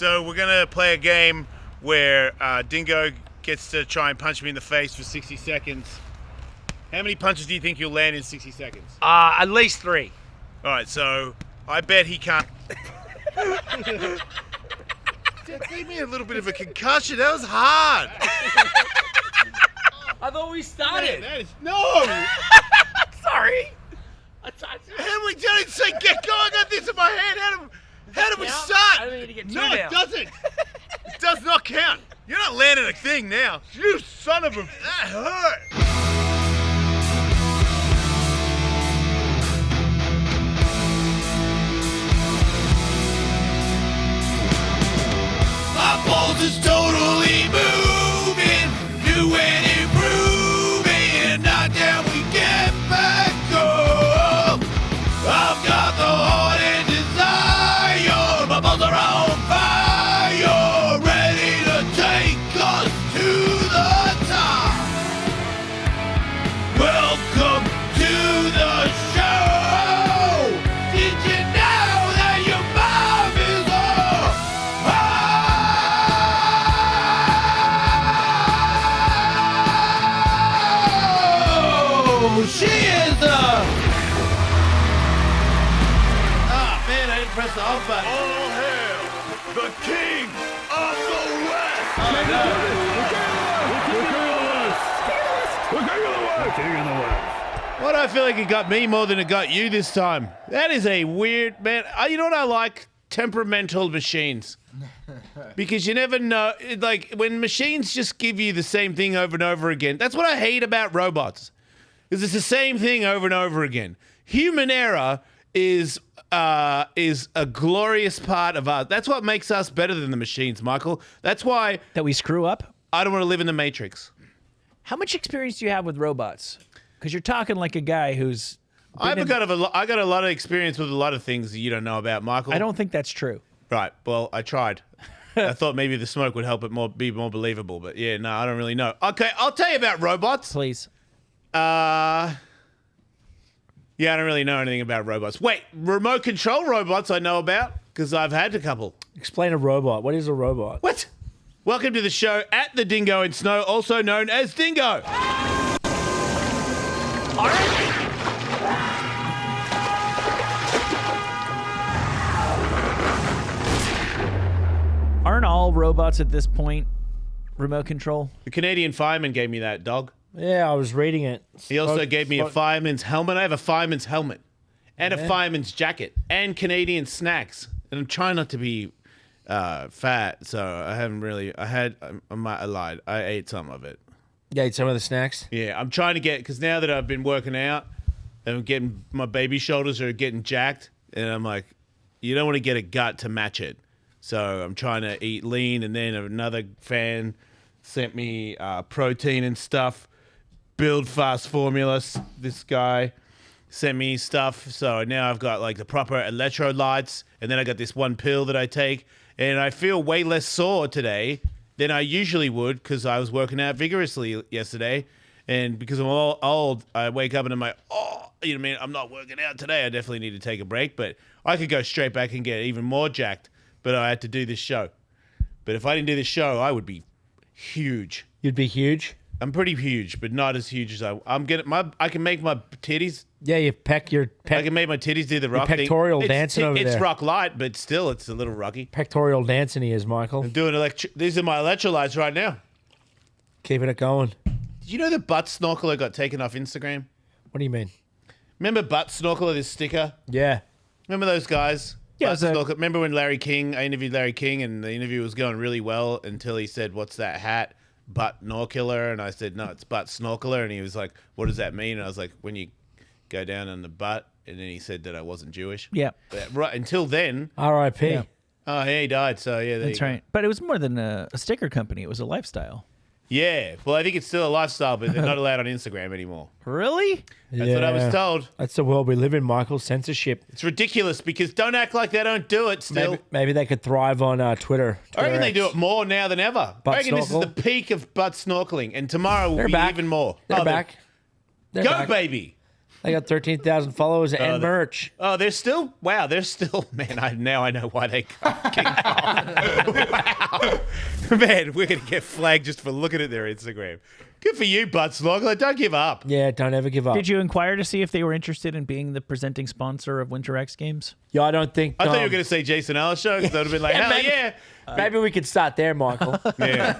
So we're going to play a game where Dingo gets to try and punch me in the face for 60 seconds. How many punches do you think you'll land in 60 seconds? At least 3. All right, so I bet he can't. That gave me a little bit of a concussion. That was hard. I thought we started. No! Sorry. Henry didn't say get going. I got this in my hand. How did we start? I don't need to get 2 No, now. it doesn't. It does not count. You're not landing a thing now. You son of a... That hurt. My balls is totally moving, new and improving. Not down, we get back up. I've got the heart and desire. My balls are on fire, ready to take us to the top. Welcome to the show. Did you know that your mom is a she is the... Ah, man, I didn't press the off button. All hail the king of the West! What I feel like it got me more than it got you this time. That is a weird... Man, you know what I like? Temperamental machines. Because you never know... Like, when machines just give you the same thing over and over again, that's what I hate about robots. Because it's the same thing over and over again. Human error is a glorious part of us. That's what makes us better than the machines, Michael. That's why That we screw up? I don't want to live in the Matrix. How much experience do you have with robots? Because you're talking like a guy who's... I got a lot of experience with a lot of things that you don't know about, Michael. I don't think that's true. Right. Well, I tried. I thought maybe the smoke would help it be more believable, but yeah, no, I don't really know. Okay, I'll tell you about robots. Please. Yeah, I don't really know anything about robots. Wait, remote control robots I know about because I've had a couple. Explain a robot. What is a robot? What? Welcome to the show at the Dingo in Snow, also known as Dingo. Aren't all robots at this point remote control? The Canadian fireman gave me that dog. Yeah, I was reading it. He also gave me a fireman's helmet. I have a fireman's helmet and a fireman's jacket and Canadian snacks. And I'm trying not to be fat, so I haven't really. I lied. I ate some of it. Yeah, ate some of the snacks. Yeah, I'm trying to get, because now that I've been working out, I'm getting, my baby shoulders are getting jacked, and I'm like, you don't want to get a gut to match it. So I'm trying to eat lean, and then another fan sent me protein and stuff. Build Fast Formulas. This guy sent me stuff, so now I've got like the proper electrolytes, and then I got this one pill that I take, and I feel way less sore today than I usually would because I was working out vigorously yesterday, and because I'm all old, I wake up and I'm like, oh, you know what I mean? I'm not working out today. I definitely need to take a break, but I could go straight back and get even more jacked, but I had to do this show. But if I didn't do this show, I would be huge. You'd be huge. I'm pretty huge, but not as huge as I'm getting. I can make my titties. Yeah, you peck your I can make my titties do the rock pectoral thing. dancing over It's there. rock light, but still, it's a little rocky. pectoral dancing he is, Michael. I'm doing These are my electrolytes right now. Keeping it going. Did you know the butt snorkeler got taken off Instagram? What do you mean? Remember butt snorkeler, this sticker? Yeah. Remember those guys? Yeah, Butt snorkeler. Remember when I interviewed Larry King, and the interview was going really well until he said, "What's that hat?" Butt snorkeler, and I said, "No, it's butt snorkeler," and he was like, "What does that mean?" And I was like, "When you go down on the butt," and then he said that I wasn't Jewish. Yeah. But right until then, R.I.P. Yeah. oh, he died. So yeah, there That's you go. right. But it was more than a sticker company. It was a lifestyle. Yeah, well, I think it's still a lifestyle, but they're not allowed on Instagram anymore. Really? That's what I was told. That's the world we live in, Michael. Censorship. It's ridiculous because don't act like they don't do it still. Maybe they could thrive on Twitter. I reckon they do it more now than ever. Butt I reckon this is snorkel. the peak of butt snorkeling, and tomorrow will They're be back. even more. They're Oh, back. They're Go, back. baby. They got 13,000 followers and merch. Oh, they're still man. I know why they kicked off. Wow, man, we're gonna get flagged just for looking at their Instagram. Good for you, Bud Smuggler. Don't give up. Yeah, don't ever give up. Did you inquire to see if they were interested in being the presenting sponsor of Winter X Games? Yeah, I don't think. I thought you were gonna say Jason Ellis show because that would have been like, hell maybe. yeah. Maybe we could start there, Michael. Yeah.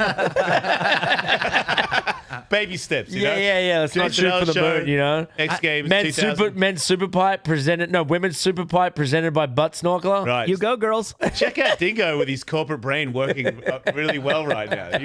Baby steps. You know? Yeah. Let's not Jason shoot for Ellis the show, moon, you know. X Games. Men's 2000. super pipe presented. No, women's super pipe presented by Butt Snorkeler. Right. You go, girls. Check out Dingo with his corporate brain working really well right now.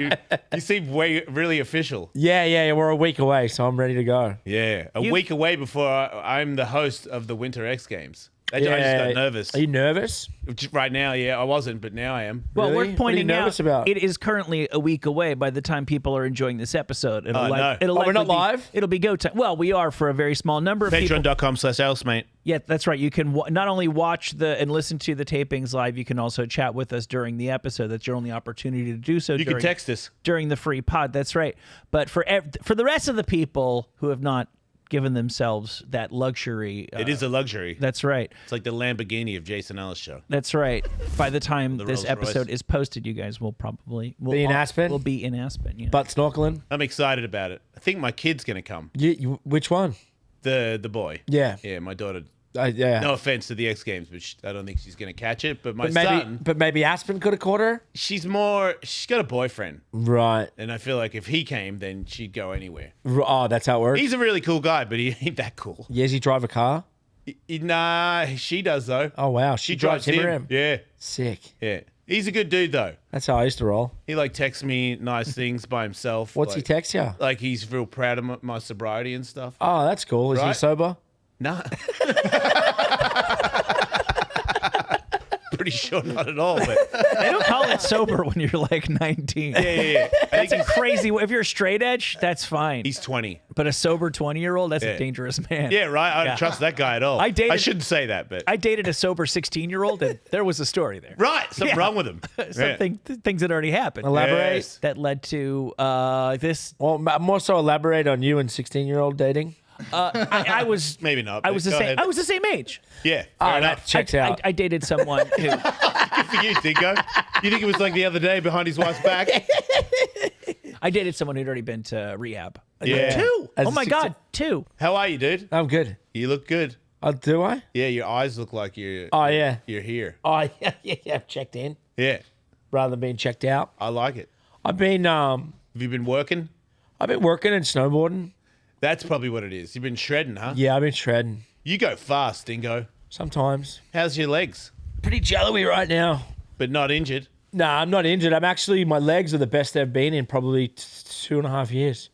You seem really official. Yeah. We're a week away, so I'm ready to go. Yeah, a week away before I'm the host of the Winter X Games. I just got nervous. Are you nervous? Right now, yeah, I wasn't, but now I am. Well, Really? worth What are you pointing nervous out, about? it is currently a week away by the time people are enjoying this episode. It'll no. it'll Oh, we're likely not be- live? It'll be go time. Well, we are for a very small number of people. Patreon.com/Ellis, mate. Yeah, that's right. You can not only watch and listen to the tapings live, you can also chat with us during the episode. That's your only opportunity to do so. You can text us. during the free pod. That's right. But for the rest of the people who have not given themselves that luxury, It is a luxury. That's right. It's like the Lamborghini of Jason Ellis show. That's right. By the time The this Rolls-Royce. episode is posted, you guys will probably Be in Aspen? We'll be in Aspen. Yeah. Butt Snorkeling. I'm excited about it. I think my kid's gonna come. Which one? The boy. Yeah. Yeah, my daughter. Yeah. No offense to the X Games, but I don't think she's gonna catch it. But my But son, maybe Aspen could have caught her. she's got a boyfriend, Right. and I feel like if he came, then she'd go anywhere. Oh, that's how it works. He's a really cool guy, but he ain't that cool. Yeah, does he drive a car? Nah, she does though. Oh wow, she drives him around. Yeah, Sick. yeah. He's a good dude though. That's how I used to roll. He like texts me nice things by himself. What's he like, text you? Like he's real proud of my sobriety and stuff. Oh, that's cool. Is he Right? sober? Nah. Pretty sure not at all, but They don't call it sober when you're like 19. yeah. I think That's a crazy. If you're a straight edge, that's fine. he's 20. But a sober 20-year-old, that's Yeah. a dangerous man. Yeah, right. I don't trust that guy at all. I dated- shouldn't say that, but I dated a sober 16-year-old, and there was a story there. right, something Yeah. wong with him. Things that already happened. Elaborate. Yes. That led to this. Well, more so elaborate on you and 16-year-old dating. I was Maybe not. I but was the go same. ahead. I was the same age. Yeah. Oh, Fair that enough. checks out. I dated someone who. Good for you, Dingo. You think it was like the other day behind his wife's back? I dated someone who'd already been to rehab. Yeah. Two. As Oh a my 16 God, two. How are you, dude? I'm good. You look good. Oh, do I? Yeah, your eyes look like you're Oh yeah. you're here. Oh yeah. I've checked in Yeah. rather than being checked out. I like it. I've been Have you been working? working and snowboarding. That's probably what it is. You've been shredding, huh? Yeah, I've been shredding You go fast, Dingo. sometimes. How's your legs? Pretty jello-y right now. But not injured. Nah, I'm not injured. My legs are the best they've been in probably 2.5 years.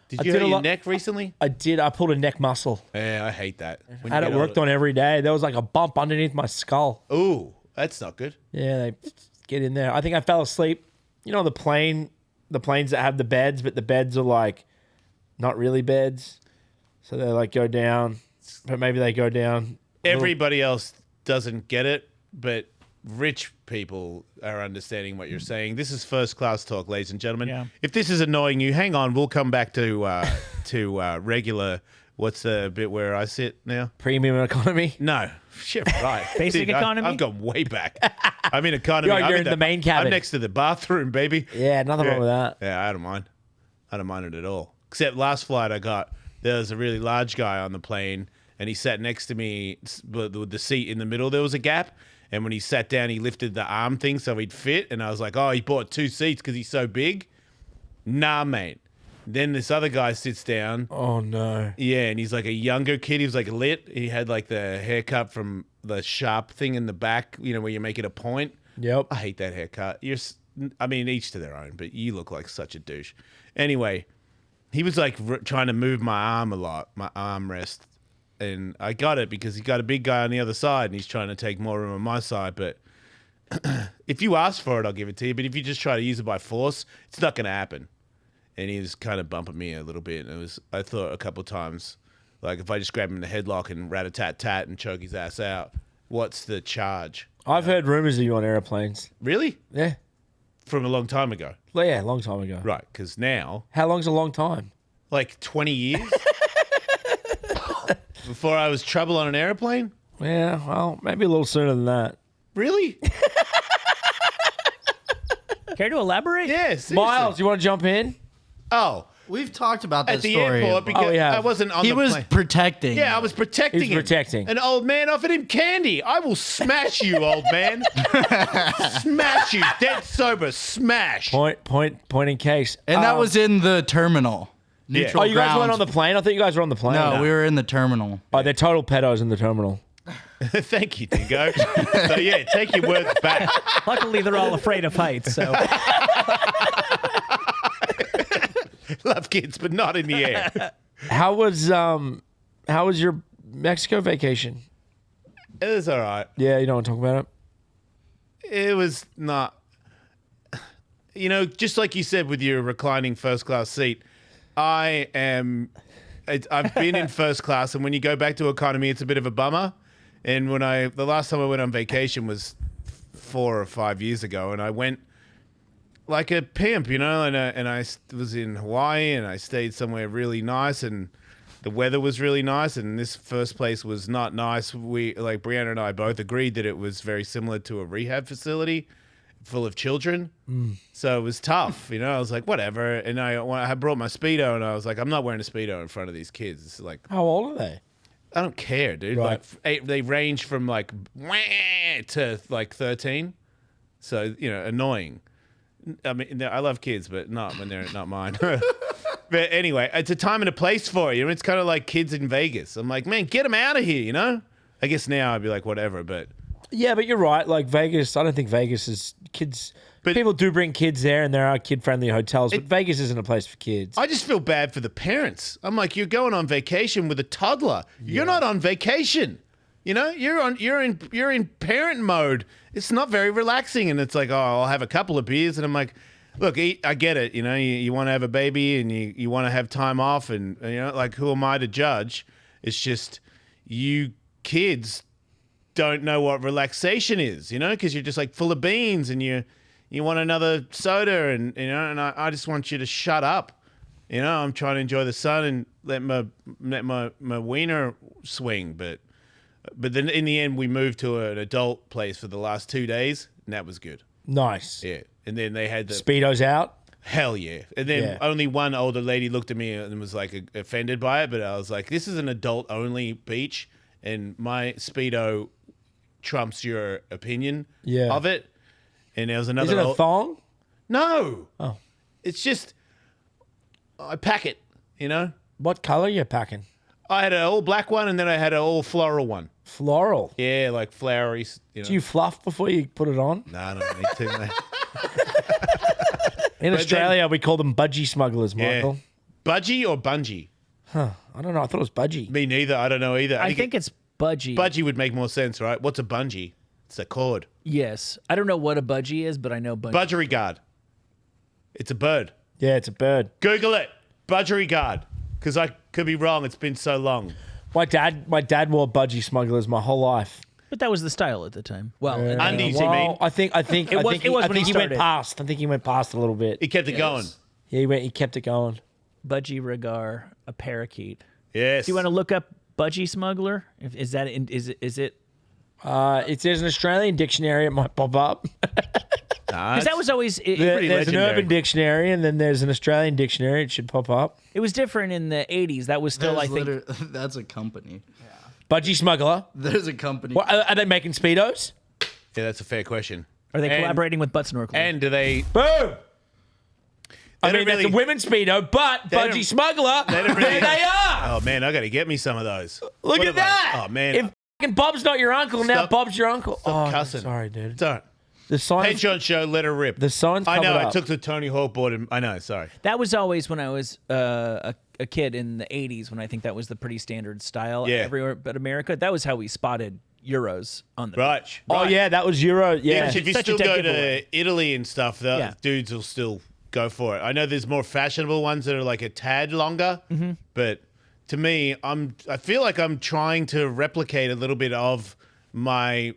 Did I you did hurt a your lot- neck recently? I pulled a neck muscle. Yeah, I hate that. When I had you it get worked older. on every day. There was like a bump underneath my skull. Ooh, that's not good. Yeah, they get in there. I think I fell asleep. You know the planes that have the beds, but the beds are like not really beds. So they like go down, but maybe they go down. Everybody else doesn't get it, but rich people are understanding what you're saying. This is first class talk, ladies and gentlemen. Yeah. If this is annoying you, hang on. We'll come back to regular. What's the bit where I sit now? Premium economy. No, shit, right. Basic Dude, economy? I've gone way back. I'm in economy. You're I'm in the main I'm cabin. next to the bathroom, baby. Yeah, nothing wrong with that. Yeah, I don't mind. I don't mind it at all. Except last flight there was a really large guy on the plane, and he sat next to me with the seat in the middle. There was a gap, and when he sat down, he lifted the arm thing so he'd fit, and I was like, oh, he bought 2 seats because he's so big. Nah, mate. Then this other guy sits down. Oh no. Yeah, and he's like a younger kid. He was like lit. He had like the haircut from the sharp thing in the back, where you make it a point. Yep. I hate that haircut. I mean, each to their own, but you look like such a douche. Anyway, he was like trying to move my arm a lot, my armrest. And I got it because he got a big guy on the other side and he's trying to take more room on my side. But if you ask for it, I'll give it to you. But if you just try to use it by force, it's not going to happen. And he was kind of bumping me a little bit. And I thought a couple of times, like if I just grab him in the headlock and rat-a-tat-tat and choke his ass out, what's the charge? I've heard rumors of you on airplanes. Really? Yeah. From a long time ago. Well, yeah, a long time ago. Right, because now, How long's a long time? like 20 years? Before I was trouble on an airplane? Yeah, well, maybe a little sooner than that. Really? Care to elaborate? Yeah, seriously. Miles, you want to jump in? Oh, We've talked about that at the story. airport because Oh, yeah. I wasn't on He the was plane. protecting. Yeah, I was protecting He was him. protecting. An old man offered him candy. I will smash you, old man. Smash you. Dead sober. Smash. Point in case. And that was in the terminal. Yeah. Neutral Oh, you guys weren't grounds. on the plane? I thought you guys were on the plane. No, we were in the terminal. Oh, they're total pedos in the terminal. Thank you, Dingo. So, yeah, take your words back. Luckily, they're all afraid of heights. So Love kids, but not in the air. How was your Mexico vacation? It was all right. Yeah, you don't want to talk about it? It was not. Just like you said with your reclining first class seat, I've been in first class, and when you go back to economy, it's a bit of a bummer. And the last time I went on vacation was 4 or 5 years ago, and I went like a pimp, and I was in Hawaii, and I stayed somewhere really nice, and the weather was really nice, and this first place was not nice. Brianna and I both agreed that it was very similar to a rehab facility full of children. So it was tough, I was like, whatever. And I brought my Speedo, and I was like, I'm not wearing a Speedo in front of these kids. It's like, How old are they? I don't care, dude. Right. They range from like to like 13. So, annoying. I mean, I love kids, but not when they're not mine. But anyway, it's a time and a place for it. It's kind of like kids in Vegas. I'm like, man, get them out of here, I guess now I'd be like, whatever, but Yeah, but you're right. Like Vegas, I don't think Vegas is kids. But- people do bring kids there, and there are kid-friendly hotels. But Vegas isn't a place for kids. I just feel bad for the parents. I'm like, you're going on vacation with a toddler. You're not on vacation. You're in parent mode. It's not very relaxing, and it's like, oh, I'll have a couple of beers, and I'm like, look, I get it. You want to have a baby, and you want to have time off, and like, who am I to judge? It's just you kids don't know what relaxation is, because you're just like full of beans, and you want another soda, and and I just want you to shut up. I'm trying to enjoy the sun and let my wiener swing, but then in the end we moved to an adult place for the last 2 days, and that was good. Nice. Yeah, and then they had the Speedos out. hell yeah, and then Yeah. only one older lady looked at me and was like offended by it, but I was like, this is an adult only beach, and my Speedo trumps your opinion Yeah. of it. And there was another. Is it a thong? No. Oh. It's just I pack it. What color you packing? I had an all black one, and then I had an all floral one. Floral. Yeah, like flowery. Do you fluff before you put it on? No, I don't need to, mate. In But Australia, we call them budgie smugglers, Yeah. Michael. Budgie or bungee? I don't know. I thought it was budgie. Me neither. I don't know either. I think it's Budgie. Budgie would make more sense, right? What's a bungee? It's a cord. Yes. I don't know what a budgie is, but I know budgie. Budgerigard. It's a bird. Yeah, it's a bird. Google it. Budgerigard. Because I could be wrong. It's been so long. My dad wore budgie smugglers my whole life. But that was the style at the time. Well, and- Undies, you Well, mean? I think was when he he went started. past. I think he went past a little bit. He kept it going. Yeah, he kept it going. budgie regar, a parakeet. Yes. Do you want to look up budgie smuggler? Is it? If there's an Australian dictionary, it might pop up. Because that was always There's pretty an legendary. urban dictionary, and then there's an Australian dictionary. It should pop up. it was different in the 80s. That was still, I think. That's a company. Budgie smuggler. There's a company. What, are they making Speedos? Yeah, that's a fair question. Are they And- collaborating with butt snorkeling? And do they? Boom. I don't mean, that's really- a women's Speedo, but don't- budgie smuggler. don't really- There they are. Oh man, I got to get me some of those. Look What at have I- that. Oh man. If fucking Bob's not your uncle, now Stop- Bob's your uncle. Stop Oh, cussing. sorry, dude. Don't. The signs. Headshot show, let her rip. The signs I know. covered I up. took the Tony Hawk board. And, I know. Sorry. That was always when I was a kid in the 80s, when I think that was the pretty standard style Yeah. everywhere but America. That was how we spotted Euros on the Right. beach. Oh Right. yeah, that was Euro. Yeah. Yeah. If you Such a still tech go giveaway. to Italy and stuff, the Yeah. dudes will still go for it. I know there's more fashionable ones that are like a tad longer, but to me, I feel like I'm trying to replicate a little bit of my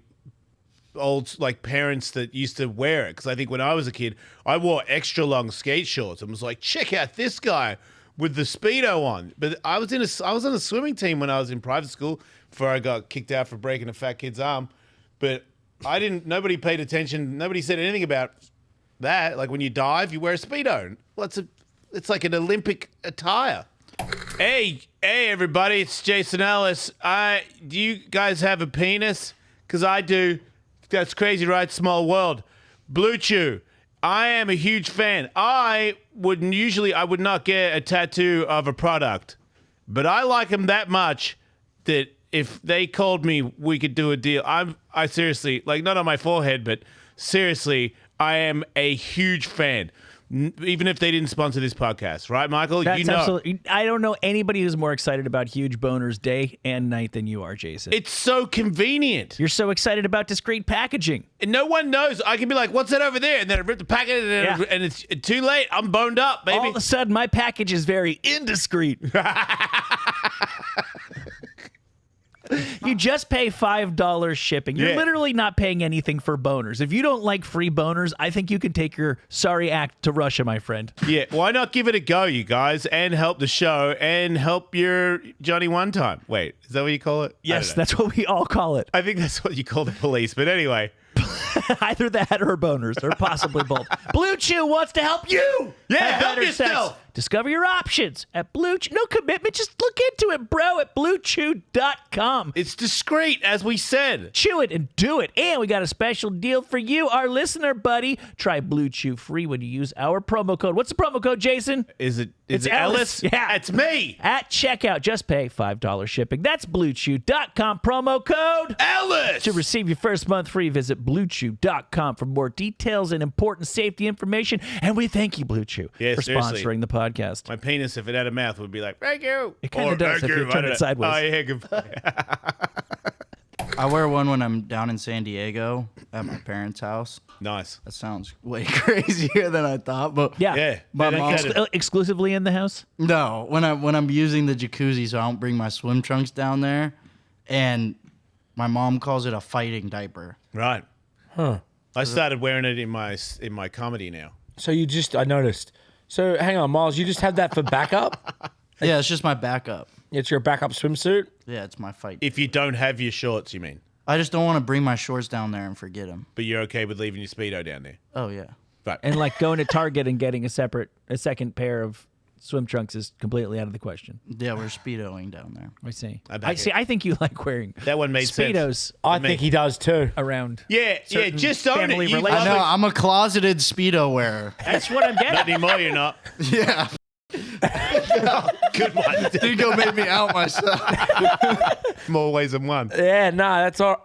old like parents that used to wear it, because I think when I was a kid I wore extra long skate shorts and was like, check out this guy with the Speedo on. But I was on a swimming team when I was in private school before I got kicked out for breaking a fat kid's arm. But nobody paid attention. Nobody said anything about that. Like when you dive, you wear a Speedo. Well, it's like an Olympic attire. Hey, everybody, it's Jason Ellis. Do you guys have a penis? Because I do. That's crazy, right? Small world. Blue Chew. I am a huge fan. I would not get a tattoo of a product, but I like them that much that if they called me, we could do a deal. I seriously, like, not on my forehead, but seriously, I am a huge fan. Even if they didn't sponsor this podcast, right, Michael? That's absolutely. I don't know anybody who's more excited about huge boners day and night than you are, Jason. It's so convenient. You're so excited about discreet packaging. And no one knows. I can be like, what's that over there? And then I rip the packet and it's too late. I'm boned up, baby. All of a sudden, my package is very indiscreet. You just pay $5 shipping. You're literally not paying anything for boners. If you don't like free boners, I think you can take your sorry act to Russia, my friend. Yeah, why not give it a go, you guys, and help the show and help your Johnny One Time? Wait, is that what you call it? Yes, that's what we all call it. I think that's what you call the police. But anyway. Either that or boners, or possibly both. Blue Chew wants to help you. Yeah, have help better yourself. Sex. Discover your options at Blue Chew. No commitment, just look into it, bro, at BlueChew.com. It's discreet, as we said. Chew it and do it. And we got a special deal for you, our listener, buddy. Try Blue Chew free when you use our promo code. What's the promo code, Jason? Is it It's Ellis? Yeah. It's me. At checkout, just pay $5 shipping. That's BlueChew.com promo code Ellis. to receive your first month free. Visit BlueChew.com for more details and important safety information. And we thank you, Blue Chew, Yeah, for seriously. sponsoring the podcast. My penis, if it had a mouth, would be like, thank you. It kinda does thank if you I turn don't it know. sideways. Oh, yeah, good. I wear one when I'm down in San Diego at my parents' house. Nice. That sounds way crazier than I thought, but Yeah. Yeah. My That mom- kind of- Exclusively in the house? no, when I'm using the jacuzzi, so I don't bring my swim trunks down there, and my mom calls it a fighting diaper. Right. Huh. I started wearing it in my comedy now. So I noticed. So hang on, Miles, you just have that for backup? Yeah, it's just my backup. It's your backup swimsuit? Yeah, it's my fight. If you don't have your shorts, you mean? I just don't want to bring my shorts down there and forget them. But you're okay with leaving your Speedo down there? Oh yeah. Right. And like going to Target and getting a second pair of swim trunks is completely out of the question. Yeah, we're speedoing down there. I see. I back it. I think you like wearing That one made sense. Speedos I think he does too. around. Yeah, certain just own family it. You relations. I love know. it. I'm a closeted speedo wearer. That's what I'm Not getting. anymore, you're not. Yeah. Good one. Dingo made me out myself. More ways than one. Yeah, that's all.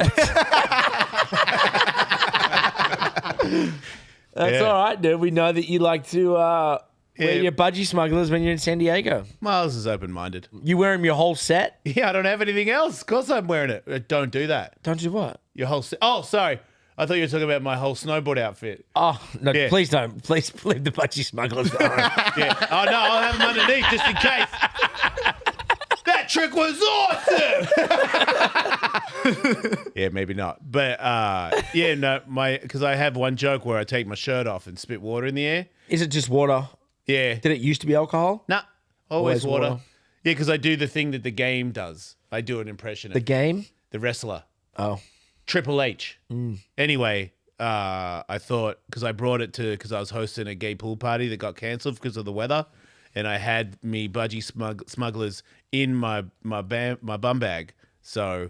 That's Yeah. all right, dude. We know that you like to wear your budgie smugglers when you're in San Diego. Miles is open-minded. You wear them your whole set? Yeah, I don't have anything else. Of course I'm wearing it. Don't do that. Don't you what? Your whole set. Oh, sorry. I thought you were talking about my whole snowboard outfit. Oh, no, Yeah. please don't. Please leave the budgie smugglers behind. Yeah. Oh, no, I'll have them underneath just in case. That trick was awesome. Yeah, maybe not. But, yeah, no, because I have one joke where I take my shirt off and spit water in the air. Is it just water? Yeah. Did it used to be alcohol? Nah, always Always water. water. Yeah, because I do the thing that the game does. I do an impression The of game? the wrestler. Oh. Triple H. Anyway, I thought, because I brought it to, because I was hosting a gay pool party that got cancelled because of the weather, and I had me Budgie smugglers in my bum bag. So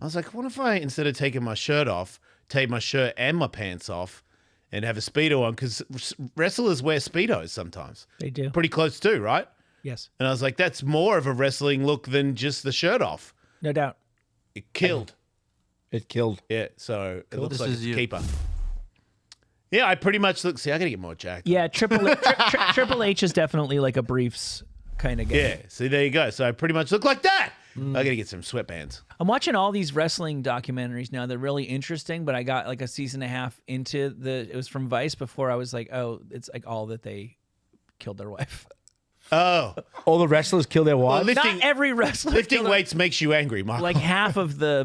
I was like, what if I, instead of taking my shirt off, take my shirt and my pants off and have a Speedo on? Because wrestlers wear Speedos sometimes. They do. Pretty close too, right? Yes. And I was like, that's more of a wrestling look than just the shirt off. No doubt. It killed. It killed. Yeah, so it looks This like is it's a you. keeper. Yeah, I pretty much look. See, I gotta get more jacked. Yeah, Triple H is definitely like a briefs kind of guy. Yeah. See, there you go. So I pretty much look like that. I gotta get some sweatbands. I'm watching all these wrestling documentaries now. They're really interesting, but I got like a season and a half into it was from Vice before I was like, oh, it's like all that they killed their wife. Oh, All the wrestlers kill their wives? lifting, Not every wrestler. lifting killed their- weights makes you angry, Michael. Like half of the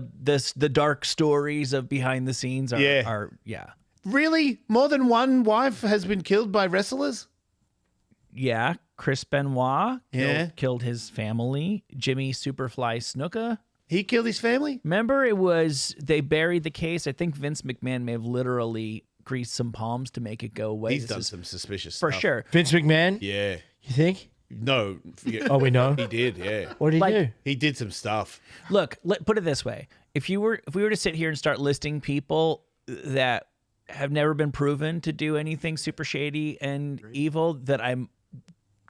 dark stories of behind the scenes are Yeah. yeah. Really? More than one wife has been killed by wrestlers? Yeah, Chris Benoit Yeah. killed his family. Jimmy Superfly Snuka. He killed his family? Remember, they buried the case. I think Vince McMahon may have literally greased some palms to make it go away. He's This done is some suspicious for stuff. sure. Vince McMahon? Yeah. You think? No. Oh, we know. He did, yeah. What did he Like- do? He did some stuff. Look, put it this way: if we were to sit here and start listing people that have never been proven to do anything super shady and evil, that I'm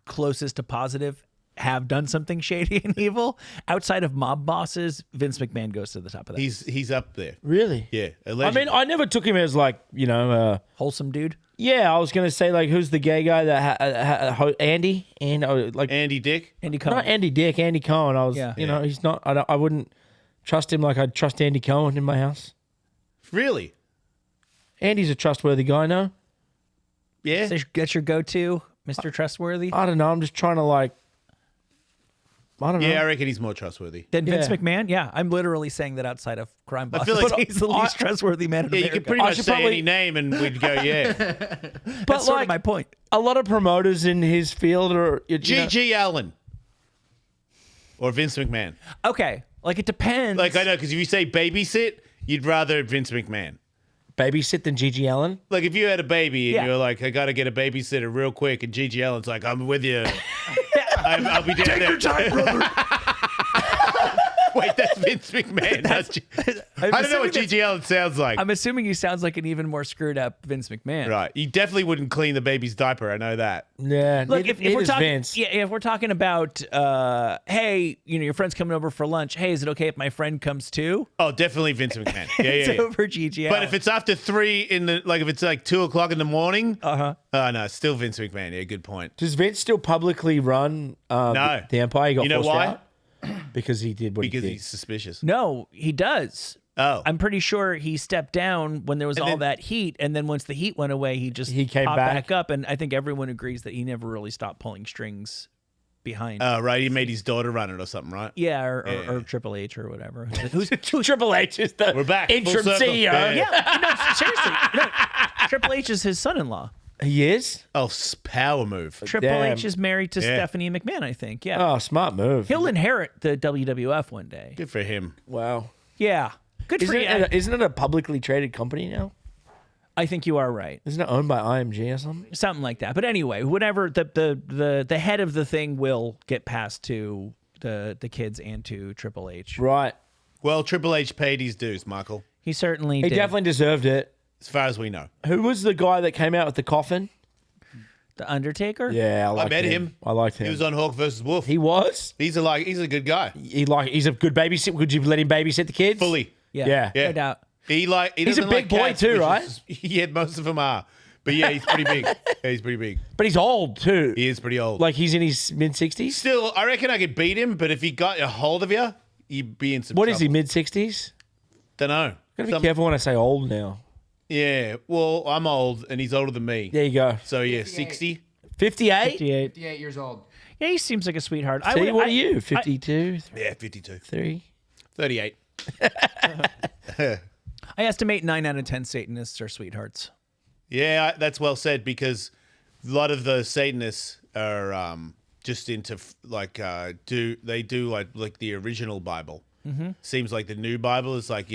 closest to positive have done something shady and evil outside of mob bosses, Vince McMahon goes to the top of that. He's up there. Really? Yeah. I Allegedly. mean, I never took him as like, Wholesome dude. yeah, I was going to say like, who's the gay guy that, Andy? And like, Andy Dick. Andy Cohen. not Andy Dick, Andy Cohen. I was, Yeah. he's not, I wouldn't trust him like I'd trust Andy Cohen in my house. Really? Andy's a trustworthy guy, no? Yeah. That's your go-to, Mr. Trustworthy. I don't know. I'm just trying to like, I don't know. Yeah, I reckon he's more trustworthy. Then Vince Yeah. McMahon, yeah, I'm literally saying that outside of crime bosses. feel like- he's the least trustworthy man in Yeah, you America. could pretty I much should say probably- any name and we'd go, yeah. but That's sort like, of my point. a lot of promoters in his field are, G.G. Allen. Or Vince McMahon. Okay, like it depends. Like, I know, because if you say babysit, you'd rather Vince McMahon. babysit than Gigi Allen. Like, if you had a baby and Yeah. you're like, I got to get a babysitter real quick, and G.G. Allen's like, I'm with you. I'll be down there. Wait, that's Vince McMahon. I don't know what G.G. Allen sounds like. I'm assuming he sounds like an even more screwed up Vince McMahon. Right. You definitely wouldn't clean the baby's diaper. I know that. Yeah, Look, if we're neither's talking, Vince. yeah, if we're talking about, hey, your friend's coming over for lunch. Hey, is it okay if my friend comes too? Oh, definitely Vince McMahon. Yeah, yeah, It's yeah. over GG. But if it's after 3 in the, like, if it's like 2 o'clock in the morning, Uh-huh. oh, no, still Vince McMahon. Yeah, good point. Does Vince still publicly run No. the Empire? He got You know forced why? out? Because he did what Because he did. he's suspicious. No, he does. Oh. I'm pretty sure he stepped down when there was all then- that heat, and then once the heat went away, he came popped back. up, and I think everyone agrees that he never really stopped pulling strings behind. Right. He made his daughter run it or something, right? yeah, or yeah. Triple H or whatever. Who's Triple H is the We're back. interim Full circle. CEO. Yeah. yeah, no, seriously. No, Triple H is his son-in-law. He is? Oh, power move. Triple Damn. H is married to Yeah. Stephanie McMahon, I think. Yeah. Oh, smart move. He'll inherit the WWF one day. Good for him. Wow. Yeah. Good for Isn't you. it a publicly traded company now? I think you are right. Isn't it owned by IMG or something? Something like that. But anyway, whatever the head of the thing will get passed to the kids and to Triple H. Right. Well, Triple H paid his dues, Michael, He certainly He did. definitely deserved it. as far as we know. Who was the guy that came out with the coffin? The Undertaker? Yeah, I liked met him. him. I liked him. He was on Hawk versus Wolf. He was? He's a good guy. He's a good babysitter. Would you let him babysit the kids? Fully. Yeah. Yeah. No doubt. He He's a doesn't big like boy cats, too, which right? is- yeah, most of them are. But yeah, he's pretty big. Yeah, he's pretty big. But he's old too. He is pretty old. Like he's in his mid-60s? Still, I reckon I could beat him, but if he got a hold of you, you'd be in some What is he, trouble. mid-60s? Don't know. Gotta be careful when I say old now. Yeah, well, I'm old and he's older than me. There you go. So yeah, 60. 58? 58. 58 years old. Yeah, he seems like a sweetheart. See, what are you? 52? Yeah, 52. 3? 38. I estimate 9 out of 10 Satanists are sweethearts. Yeah, that's well said because a lot of the Satanists are just into do like the original Bible. Mm-hmm. Seems like the new Bible is like,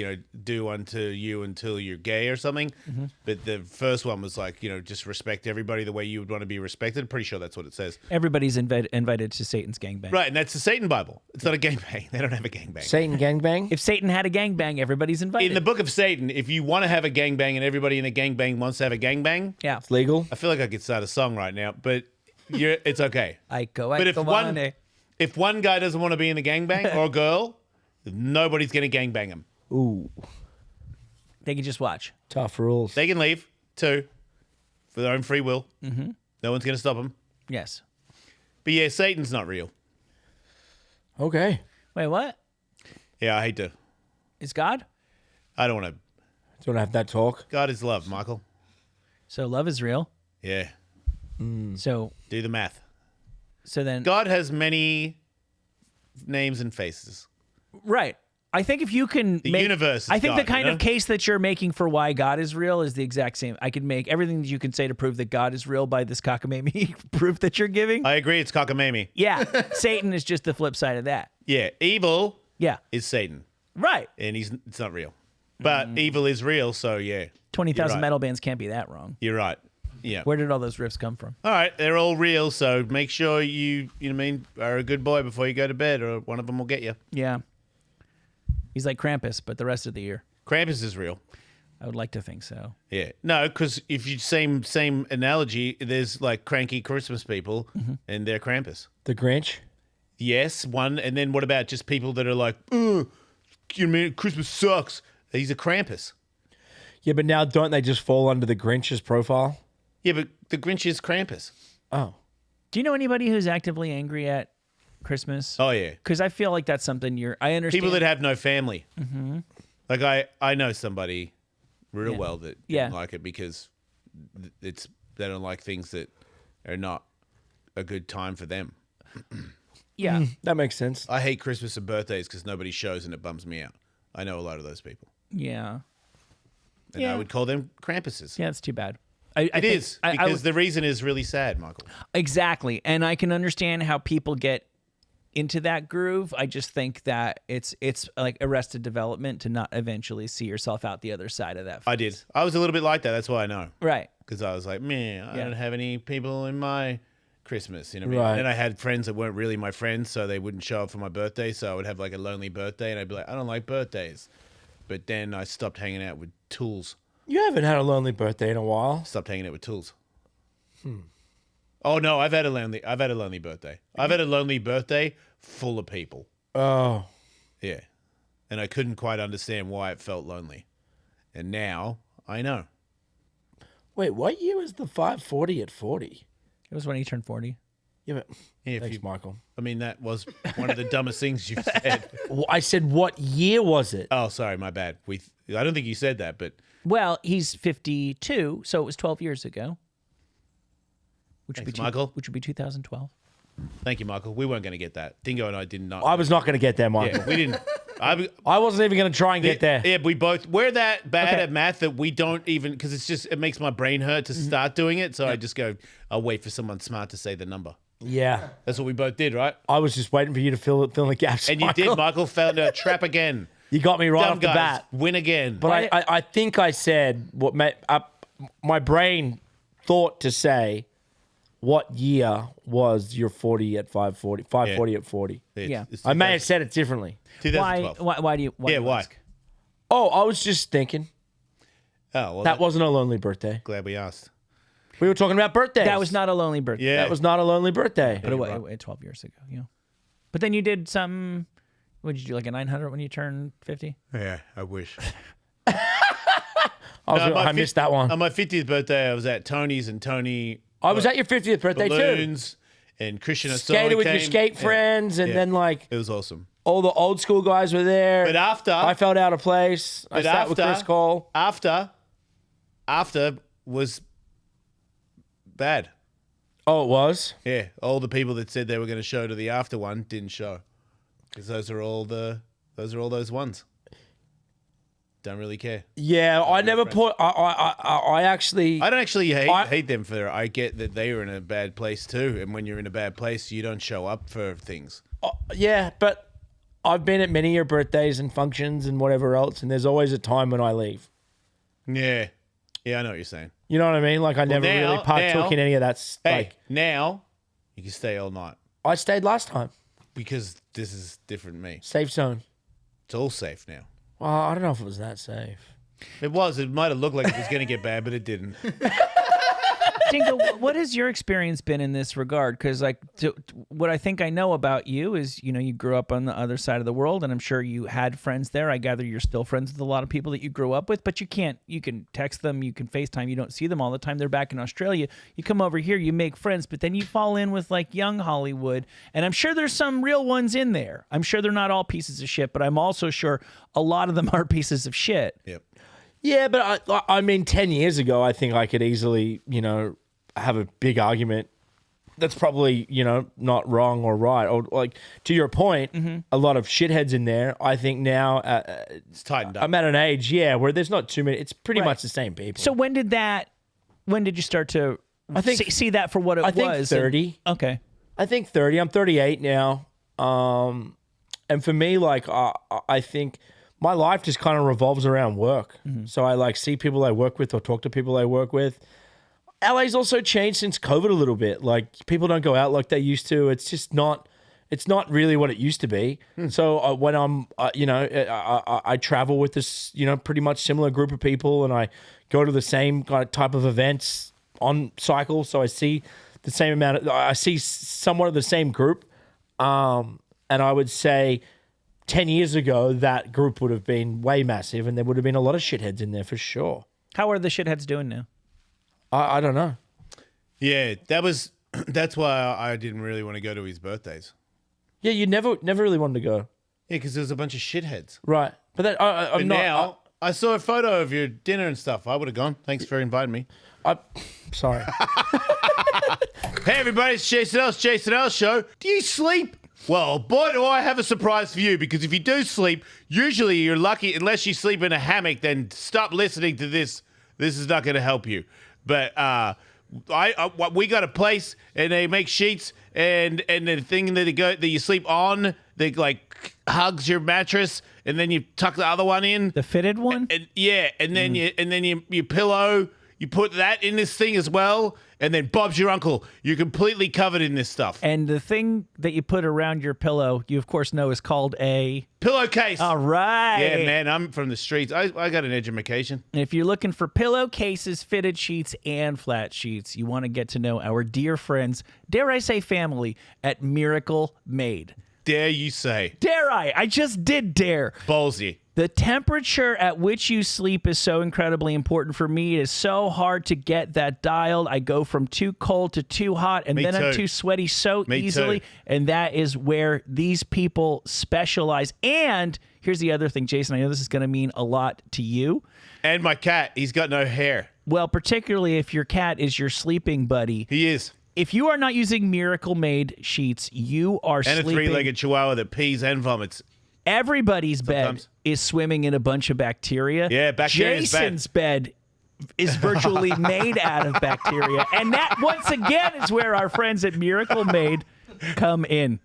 do unto you until you're gay or something. Mm-hmm. But the first one was like, just respect everybody the way you would want to be respected. I'm pretty sure that's what it says. Everybody's invited to Satan's gangbang. Right, and that's the Satan Bible. It's not a gangbang. They don't have a gangbang. Satan gangbang? If Satan had a gangbang, everybody's invited. In the book of Satan, if you want to have a gangbang and everybody in a gangbang wants to have a gangbang, yeah. It's legal? I feel like I could start a song right now, but it's okay. But If one guy doesn't want to be in the gangbang or a girl, nobody's going to gangbang him. Ooh. they can just watch. Tough rules. They can leave, too, for their own free will. Mm-hmm. No one's going to stop them. Yes. But yeah, Satan's not real. Okay. Wait, what? Yeah, I hate to. Is God? I don't want to. Do you want to have that talk? God is love, Michael. So love is real. Yeah, So do the math. then God has many names and faces. right. I think if you can The make, universe is I think the God, kind you know? of case that you're making for why God is real is the exact same. I could make everything that you can say to prove that God is real by this cockamamie proof that you're giving. I agree. It's cockamamie. Yeah, Satan is just the flip side of that. Yeah, evil Yeah, is Satan, right. and it's not real. But evil is real, so yeah. 20,000 You're right. metal bands can't be that wrong. You're right. Yeah. Where did all those riffs come from? All right, they're all real, so make sure you know what I mean, are a good boy before you go to bed, or one of them will get you. Yeah. He's like Krampus, but the rest of the year. Krampus is real. I would like to think so. Yeah. No, because if you same analogy, there's like cranky Christmas people, and they're Krampus. The Grinch. Yes, one, and then what about just people that are like, you know, man, Christmas sucks? He's a Krampus. Yeah, but now don't they just fall under the Grinch's profile? Yeah, but the Grinch is Krampus. Oh. Do you know anybody who's actively angry at Christmas? Oh yeah, Because I feel like that's something I understand. people that have no family. Like I know somebody real Yeah. well that Yeah. didn't like it because they don't like things that are not a good time for them. Yeah. That makes sense. I hate Christmas and birthdays because nobody shows and it bums me out. I know a lot of those people, Yeah. and Yeah. I would call them Krampuses. Yeah, it's too bad. It It is because the reason is really sad, Michael. exactly. And I can understand how people get into that groove. I just think that it's like arrested development to not eventually see yourself out the other side of that. I did. I was a little bit like that. That's why I know. Right. Because I was like, man, I Yeah. don't have any people in my Christmas. You know what I Right. mean? And I had friends that weren't really my friends, so they wouldn't show up for my birthday. So I would have like a lonely birthday, and I'd be like, I don't like birthdays. But then I stopped hanging out with tools. You haven't had a lonely birthday in a while. Stopped hanging out with tools. Oh no, I've had a lonely birthday. I've had a lonely birthday full of people. Oh. Yeah. And I couldn't quite understand why it felt lonely. And now I know. Wait, what year was the 540 at 40? It was when he turned 40. Yeah, but Yeah, if thanks, you, Michael. I mean, that was one of the dumbest things you've said. Well, I said, what year was it? Oh, sorry, my bad. I don't think you said that, but Well, he's 52, so it was 12 years ago. Which Thanks, would be Michael. Which would be 2012. thank you, Michael. We weren't going to get that. Dingo and I did not. I was not going to get there, Michael. Yeah, we didn't. I wasn't even going to try and get there. Yeah, we're that bad Okay. at math that we don't even, because it makes my brain hurt to start doing it. So I just go, I'll wait for someone smart to say the number. Yeah. That's what we both did, right? I was just waiting for you to fill in the gaps. And you did. Michael found a trap again. You got me right Dumb off the guys, bat. win again. But I think I said what my brain thought to say. What year was your 40 at 540? 540 at 40. Yeah. It's I may have said it differently. 2012. Why do you? Yeah, why? ask? Oh, I was just thinking Oh, well, that wasn't a lonely birthday. glad we asked. We were talking about birthdays. That was not a lonely birthday. Yeah. That was not a lonely birthday. But it was 12 years ago. Yeah. But then you did some. What did you do? Like a 900 when you turned 50? Yeah, I wish. I missed that one. On my 50th birthday, I was at Tony's, and Tony I was at your 50th birthday too. balloons and Christian Assange Skated with your came. skate Yeah. friends, and Yeah. then like It was awesome. all the old school guys were there. But after I felt out of place. I But sat with after- Chris Cole. after was bad. Oh, it was. Yeah, all the people that said they were going to show to the after one didn't show, because those are all those ones. Don't really care. Yeah, I never put. I actually. I don't actually I- hate them for. I get that they were in a bad place too, and when you're in a bad place, you don't show up for things. Yeah, but I've been at many of your birthdays and functions and whatever else, and there's always a time when I leave. Yeah, I know what you're saying. You know what I mean? Like I never really partook in any of that. Hey, Like now you can stay all night I stayed last time. because this is different. Me, Safe zone. it's all safe now. Well, I don't know if it was that safe. It was. It might have looked like it was going to get bad, but it didn't. Dingo, what has your experience been in this regard? Because what I think I know about you is, you grew up on the other side of the world, and I'm sure you had friends there. I gather you're still friends with a lot of people that you grew up with, but you can text them, you can FaceTime, you don't see them all the time. They're back in Australia. You come over here, you make friends, but then you fall in with like young Hollywood, and I'm sure there's some real ones in there. I'm sure they're not all pieces of shit, but I'm also sure a lot of them are pieces of shit. Yep. Yeah, but I mean, 10 years ago, I think I could easily, have a big argument that's probably, not wrong or right. Or like to your point, a lot of shitheads in there. I think now It's tightened up. I'm at an age, where there's not too many. It's pretty Right. much the same people. So when did you start to I think- see that for what it I think was? 30. Okay. I think 30. I'm 38 now. And for me, like, I think my life just kind of revolves around work. So I like see people I work with or talk to people I work with. LA's also changed since COVID a little bit. Like, people don't go out like they used to. It's just not. It's not really what it used to be. So when I'm, I travel with this, pretty much similar group of people, and I go to the same kind of type of events on cycle. So I see the same amount. I see somewhat of the same group. And I would say 10 years ago, that group would have been way massive, and there would have been a lot of shitheads in there for sure. How are the shitheads doing now? I don't know. Yeah, that's why I didn't really want to go to his birthdays. Yeah, you never really wanted to go. Yeah, because there's a bunch of shitheads. Right. But that I'm But not. now, I saw a photo of your dinner and stuff. I would have gone. Thanks for inviting me. Sorry. Hey, everybody, it's Jason Ellis Show. Do you sleep? Well, boy, do I have a surprise for you, because if you do sleep, usually you're lucky. Unless you sleep in a hammock, then stop listening to this. This is not going to help you. But we got a place, and they make sheets, and the thing that you sleep on, they like hugs your mattress, and then you tuck the other one in. The fitted one? And then you pillow. You put that in this thing as well, and then Bob's your uncle. You're completely covered in this stuff. And the thing that you put around your pillow, you of course know, is called a Pillowcase. All right. Yeah, man, I'm from the streets. I got an education. And if you're looking for pillowcases, fitted sheets, and flat sheets, you want to get to know our dear friends, dare I say family, at Miracle Made. Dare you say. Dare I? I just did dare. Ballsy. The temperature at which you sleep is so incredibly important for me. It is so hard to get that dialed. I go from too cold to too hot, and Me then I'm too. too sweaty so Me easily. too. And that is where these people specialize. And here's the other thing, Jason. I know this is going to mean a lot to you. And my cat, he's got no hair. Well, particularly if your cat is your sleeping buddy. He is. If you are not using Miracle Made sheets, you are And sleeping. a three-legged chihuahua that pees and vomits. Everybody's Sometimes. bed is swimming in a bunch of bacteria. Yeah, bacteria's bad. Jason's bed is virtually made out of bacteria. And that, once again, is where our friends at Miracle Made come in.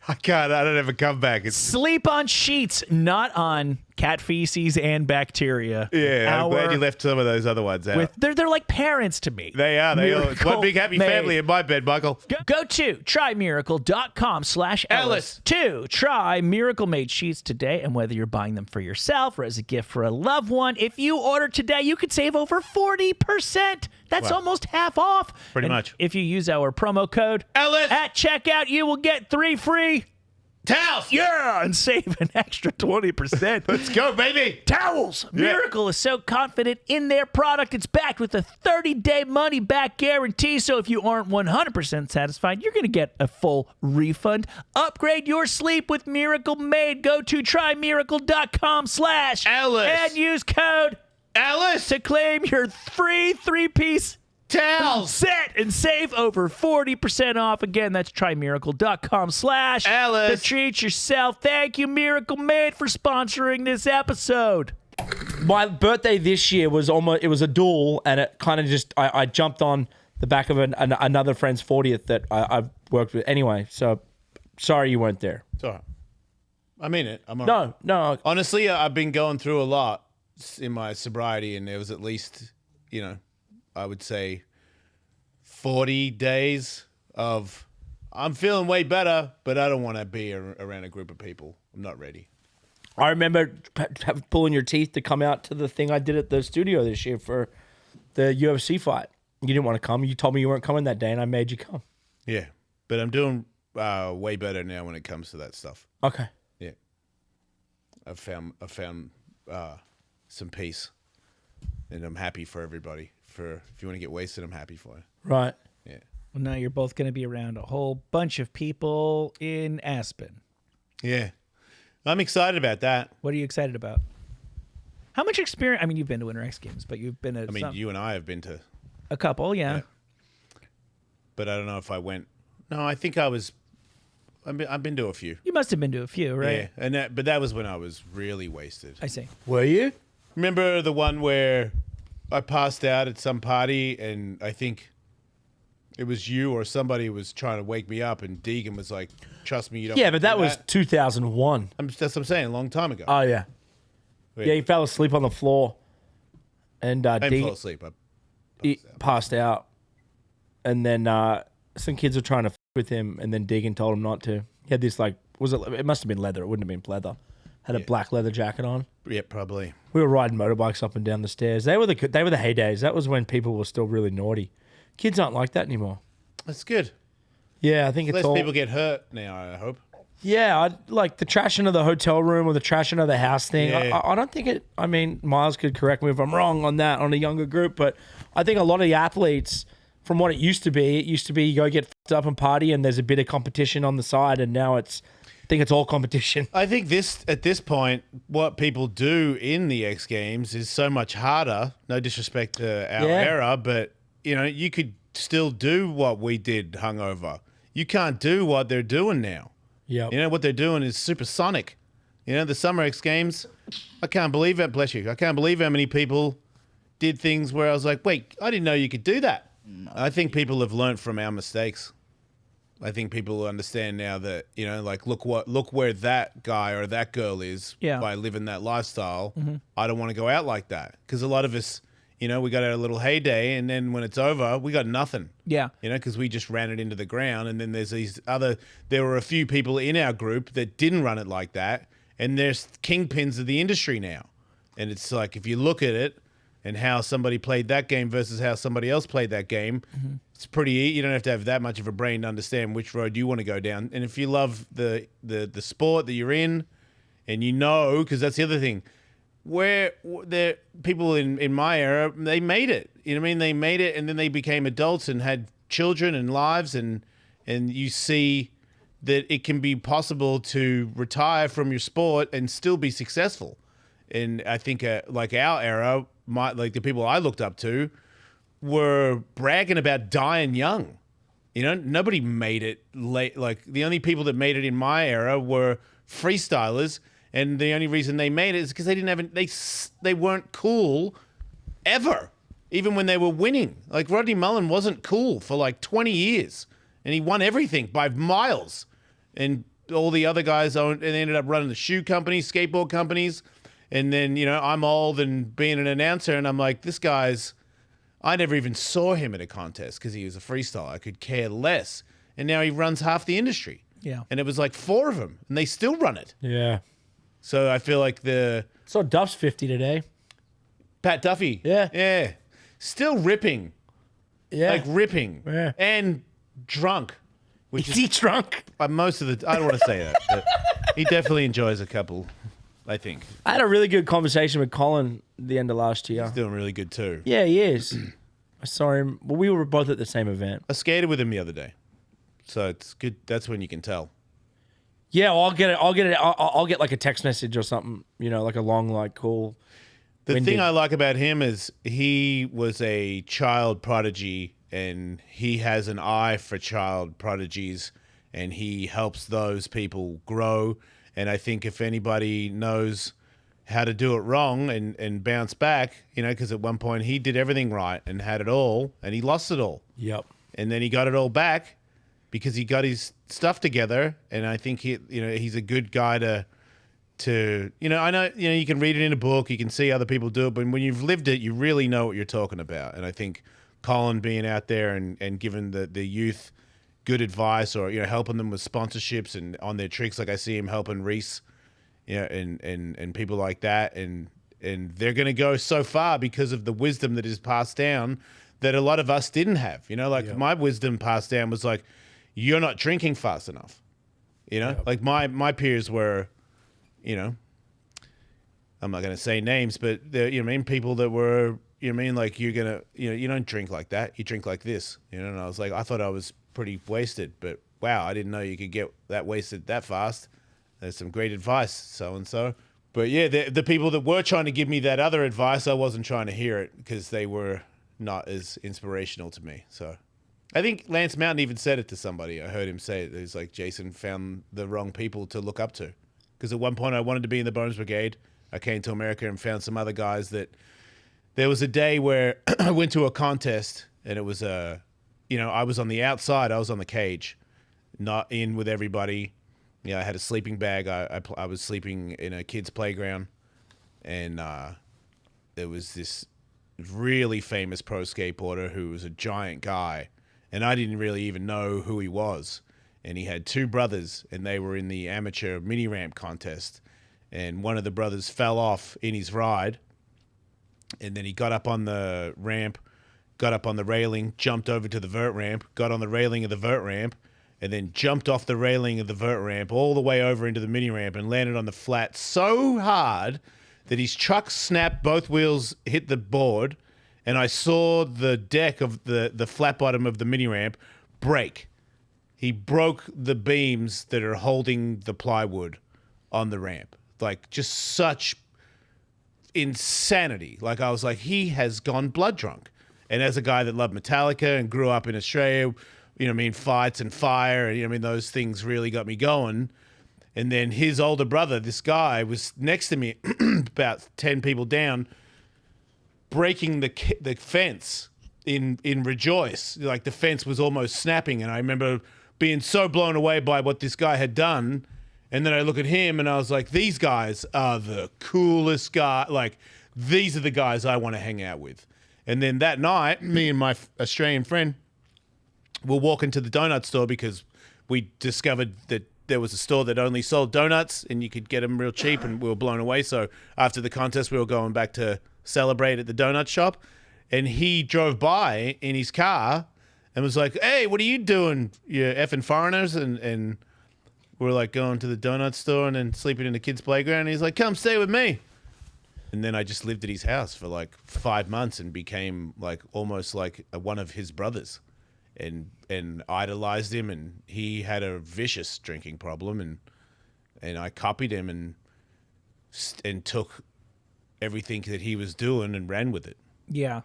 I don't have a comeback. It's Sleep on sheets, not on cat feces and bacteria. yeah. I'm glad you left some of those other ones out. They're like parents to me. They are. It's Miracle one big happy Made. family in my bed, Michael. Go to trymiracle.com/Ellis to try Miracle Made sheets today. And whether you're buying them for yourself or as a gift for a loved one, if you order today, you could save over 40%. That's Wow. almost half off. Pretty And much. If you use our promo code Ellis. at checkout, you will get 3 free. Towels. Yeah, and save an extra 20%. Let's go, baby. Towels. Yeah. Miracle is so confident in their product, it's backed with a 30-day money-back guarantee. So if you aren't 100% satisfied, you're going to get a full refund. Upgrade your sleep with Miracle Made. Go to trymiracle.com/Ellis and use code Ellis. to claim your free 3-piece Towels. set and save over 40% off. Again, that's trymiracle.com/Ellis Ellis. to treat yourself. Thank you, Miracle Made, for sponsoring this episode. My birthday this year was it was a duel, and it kind of just, I jumped on the back of another friend's 40th that I've worked with. Anyway, so sorry you weren't there. It's all right. I mean it. I'm all right. No. Honestly, I've been going through a lot in my sobriety, and there was at least, I would say 40 days of I'm feeling way better, but I don't want to be around a group of people. I'm not ready. I remember pulling your teeth to come out to the thing I did at the studio this year for the UFC fight. You didn't want to come. You told me you weren't coming that day, and I made you come. Yeah, but I'm doing way better now when it comes to that stuff. Okay. Yeah, I've found some peace, and I'm happy for everybody. If you want to get wasted, I'm happy for you. Right. Yeah. Well, now you're both going to be around a whole bunch of people in Aspen. Yeah. I'm excited about that. What are you excited about? How much experience? I mean, you've been to Winter X Games, but you've been to You and I have been to, a couple, yeah. but I don't know if I went No, I think I was. I've been to a few. You must have been to a few, right? Yeah, but that was when I was really wasted. I see. Were you? Remember the one where I passed out at some party, and I think it was you or somebody was trying to wake me up, and Deegan was like, "Trust me, you don't." Yeah, wanna but do that was 2001. That's what I'm saying. A long time ago. Oh yeah. Wait. Yeah, he fell asleep on the floor, and I didn't fall asleep. he passed out, and then some kids were trying to with him, and then Deegan told him not to. He had this it must have been leather. It wouldn't have been leather. Had a black leather jacket on. Yeah, probably. We were riding motorbikes up and down the stairs. They were the heydays. That was when people were still really naughty. Kids aren't like that anymore. That's good. Yeah, I think it's Less all. people get hurt now, I hope. Yeah, like the trashing of the hotel room or the trashing of the house thing. Yeah. I don't think it. I mean, Miles could correct me if I'm wrong on that on a younger group, but I think a lot of the athletes, from what it used to be you go get fucked up and party, and there's a bit of competition on the side, and now I think it's all competition. I think at this point, what people do in the X Games is so much harder. No disrespect to our era, but you could still do what we did hungover. You can't do what they're doing now. Yeah. What they're doing is supersonic. The Summer X Games, I can't believe it. Bless you. I can't believe how many people did things where I was like, wait, I didn't know you could do that. No. I think people have learned from our mistakes. I think people understand now that, look where that guy or that girl is by living that lifestyle. Mm-hmm. I don't want to go out like that. Because a lot of us, we got our little heyday, and then when it's over, we got nothing. Yeah. Because we just ran it into the ground. And then there's there were a few people in our group that didn't run it like that. And there's kingpins of the industry now. And it's like, if you look at it and how somebody played that game versus how somebody else played that game, it's pretty easy. You don't have to have that much of a brain to understand which road you want to go down. And if you love the sport that you're in, and because that's the other thing, where the people in my era, they made it. You know what I mean? They made it, and then they became adults and had children and lives, and you see that it can be possible to retire from your sport and still be successful. And I think like our era, the people I looked up to were bragging about dying young. Nobody made it late. Like, the only people that made it in my era were freestylers. And the only reason they made it is because they weren't cool ever, even when they were winning. Like, Rodney Mullen wasn't cool for like 20 years, and he won everything by miles. And all the other guys and they ended up running the shoe companies, skateboard companies. And then, I'm old and being an announcer, and I'm like, this guy's, I never even saw him at a contest because he was a freestyler. I could care less. And now he runs half the industry. Yeah. And it was like 4 of them, and they still run it. Yeah. So I feel like So Duff's 50 today. Pat Duffy. Yeah. Yeah. Still ripping. Yeah. Like ripping. Yeah. And drunk. Is he drunk? Most of I don't want to say that, but he definitely enjoys a couple, I think. I had a really good conversation with Colin at the end of last year. He's doing really good too. Yeah, he is. I saw him. Well, we were both at the same event. I skated with him the other day. So it's good. That's when you can tell. Yeah, well, I'll get like a text message or something, like a long, cool. The thing I like about him is he was a child prodigy, and he has an eye for child prodigies, and he helps those people grow. And I think if anybody knows how to do it wrong and bounce back, because at one point he did everything right and had it all, and he lost it all. Yep. And then he got it all back because he got his stuff together. And I think he's a good guy to I know, you can read it in a book, you can see other people do it, but when you've lived it, you really know what you're talking about. And I think Colin being out there and giving the youth good advice, or helping them with sponsorships and on their tricks, like I see him helping Reese, and people like that, and they're going to go so far because of the wisdom that is passed down that a lot of us didn't have. My wisdom passed down was like, you're not drinking fast enough. Like my peers were, I'm not going to say names, but they're, people that were, like, you're going to, you don't drink like that. You drink like this, and I was like, I thought I was pretty wasted, but wow, I didn't know you could get that wasted that fast. There's some great advice, so-and-so. But yeah, the people that were trying to give me that other advice, I wasn't trying to hear it because they were not as inspirational to me. So I think Lance Mountain even said it to somebody. I heard him say it. It's like Jason found the wrong people to look up to. Because at one point I wanted to be in the Bonus Brigade. I came to America and found some other guys that there was a day where I went to a contest and it was I was on the outside. I was on the cage, not in with everybody. I had a sleeping bag. I was sleeping in a kid's playground, and there was this really famous pro skateboarder who was a giant guy, and I didn't really even know who he was. And he had two brothers, and they were in the amateur mini ramp contest. And one of the brothers fell off in his ride, and then he got up on the ramp, got up on the railing, jumped over to the vert ramp, got on the railing of the vert ramp, and then jumped off the railing of the vert ramp all the way over into the mini ramp and landed on the flat so hard that his truck snapped, both wheels hit the board, and I saw the deck of the flat bottom of the mini ramp break. He broke the beams that are holding the plywood on the ramp. Like, just such insanity. Like, I was like, he has gone blood drunk. And as a guy that loved Metallica and grew up in Australia, fights and fire, and those things really got me going. And then his older brother, this guy, was next to me, about 10 people down, breaking the fence in Rejoice. Like, the fence was almost snapping, and I remember being so blown away by what this guy had done. And then I look at him and I was like, these guys are the coolest guy. Like, these are the guys I want to hang out with. And then that night, me and my Australian friend were walking to the donut store because we discovered that there was a store that only sold donuts and you could get them real cheap, and we were blown away. So after the contest, we were going back to celebrate at the donut shop. And he drove by in his car and was like, hey, what are you doing, you effing foreigners? And we're like going to the donut store and then sleeping in the kids' playground. And he's like, come stay with me. And then I just lived at his house for like 5 months and became like almost like one of his brothers, and idolized him. And he had a vicious drinking problem, and I copied him and took everything that he was doing and ran with it. Yeah.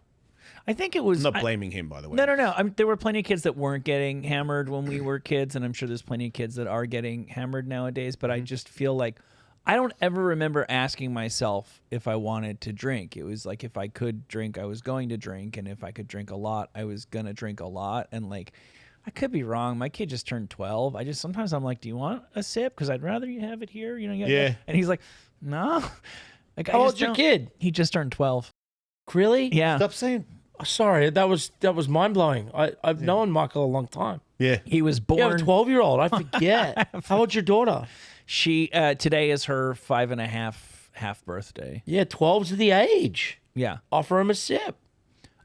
I think it was... I'm not blaming him, by the way. No. There were plenty of kids that weren't getting hammered when we were kids, and I'm sure there's plenty of kids that are getting hammered nowadays, but I just feel like I don't ever remember asking myself if I wanted to drink. It was like if I could drink, I was going to drink, and if I could drink a lot, I was going to drink a lot. And like, I could be wrong. My kid just turned 12. Sometimes I'm like, do you want a sip? Because I'd rather you have it here. Yeah. And he's like, no. Like, How old's your kid? He just turned 12. Really? Yeah. Stop saying... Sorry, that was mind blowing. I've known Michael a long time. Yeah. He was born... You have a 12-year-old. I forget. How old's your daughter? She today is her 5.5 half birthday. Yeah, 12's the age. Yeah. Offer him a sip.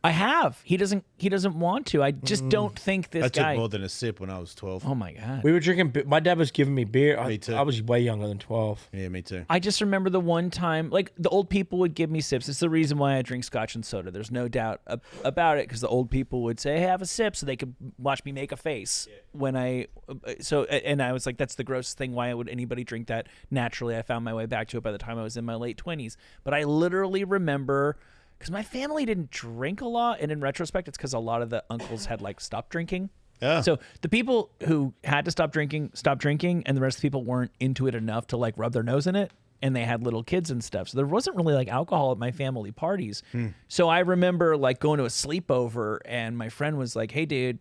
I have. He doesn't want to. I just don't think this I guy... took more than a sip when I was 12. Oh my God. We were drinking... My dad was giving me beer. Me too. I was way younger than 12. Yeah, me too. I just remember the one time, like, the old people would give me sips. It's the reason why I drink scotch and soda. There's no doubt about it, because the old people would say, hey, have a sip, so they could watch me make a face. When I was like, that's the grossest thing. Why would anybody drink that? Naturally, I found my way back to it by the time I was in my late 20s. But I literally remember... Because my family didn't drink a lot, and in retrospect, it's because a lot of the uncles had like stopped drinking. Yeah. So the people who had to stop drinking, and the rest of the people weren't into it enough to like rub their nose in it, and they had little kids and stuff. So there wasn't really like alcohol at my family parties. So I remember like going to a sleepover, and my friend was like, hey dude,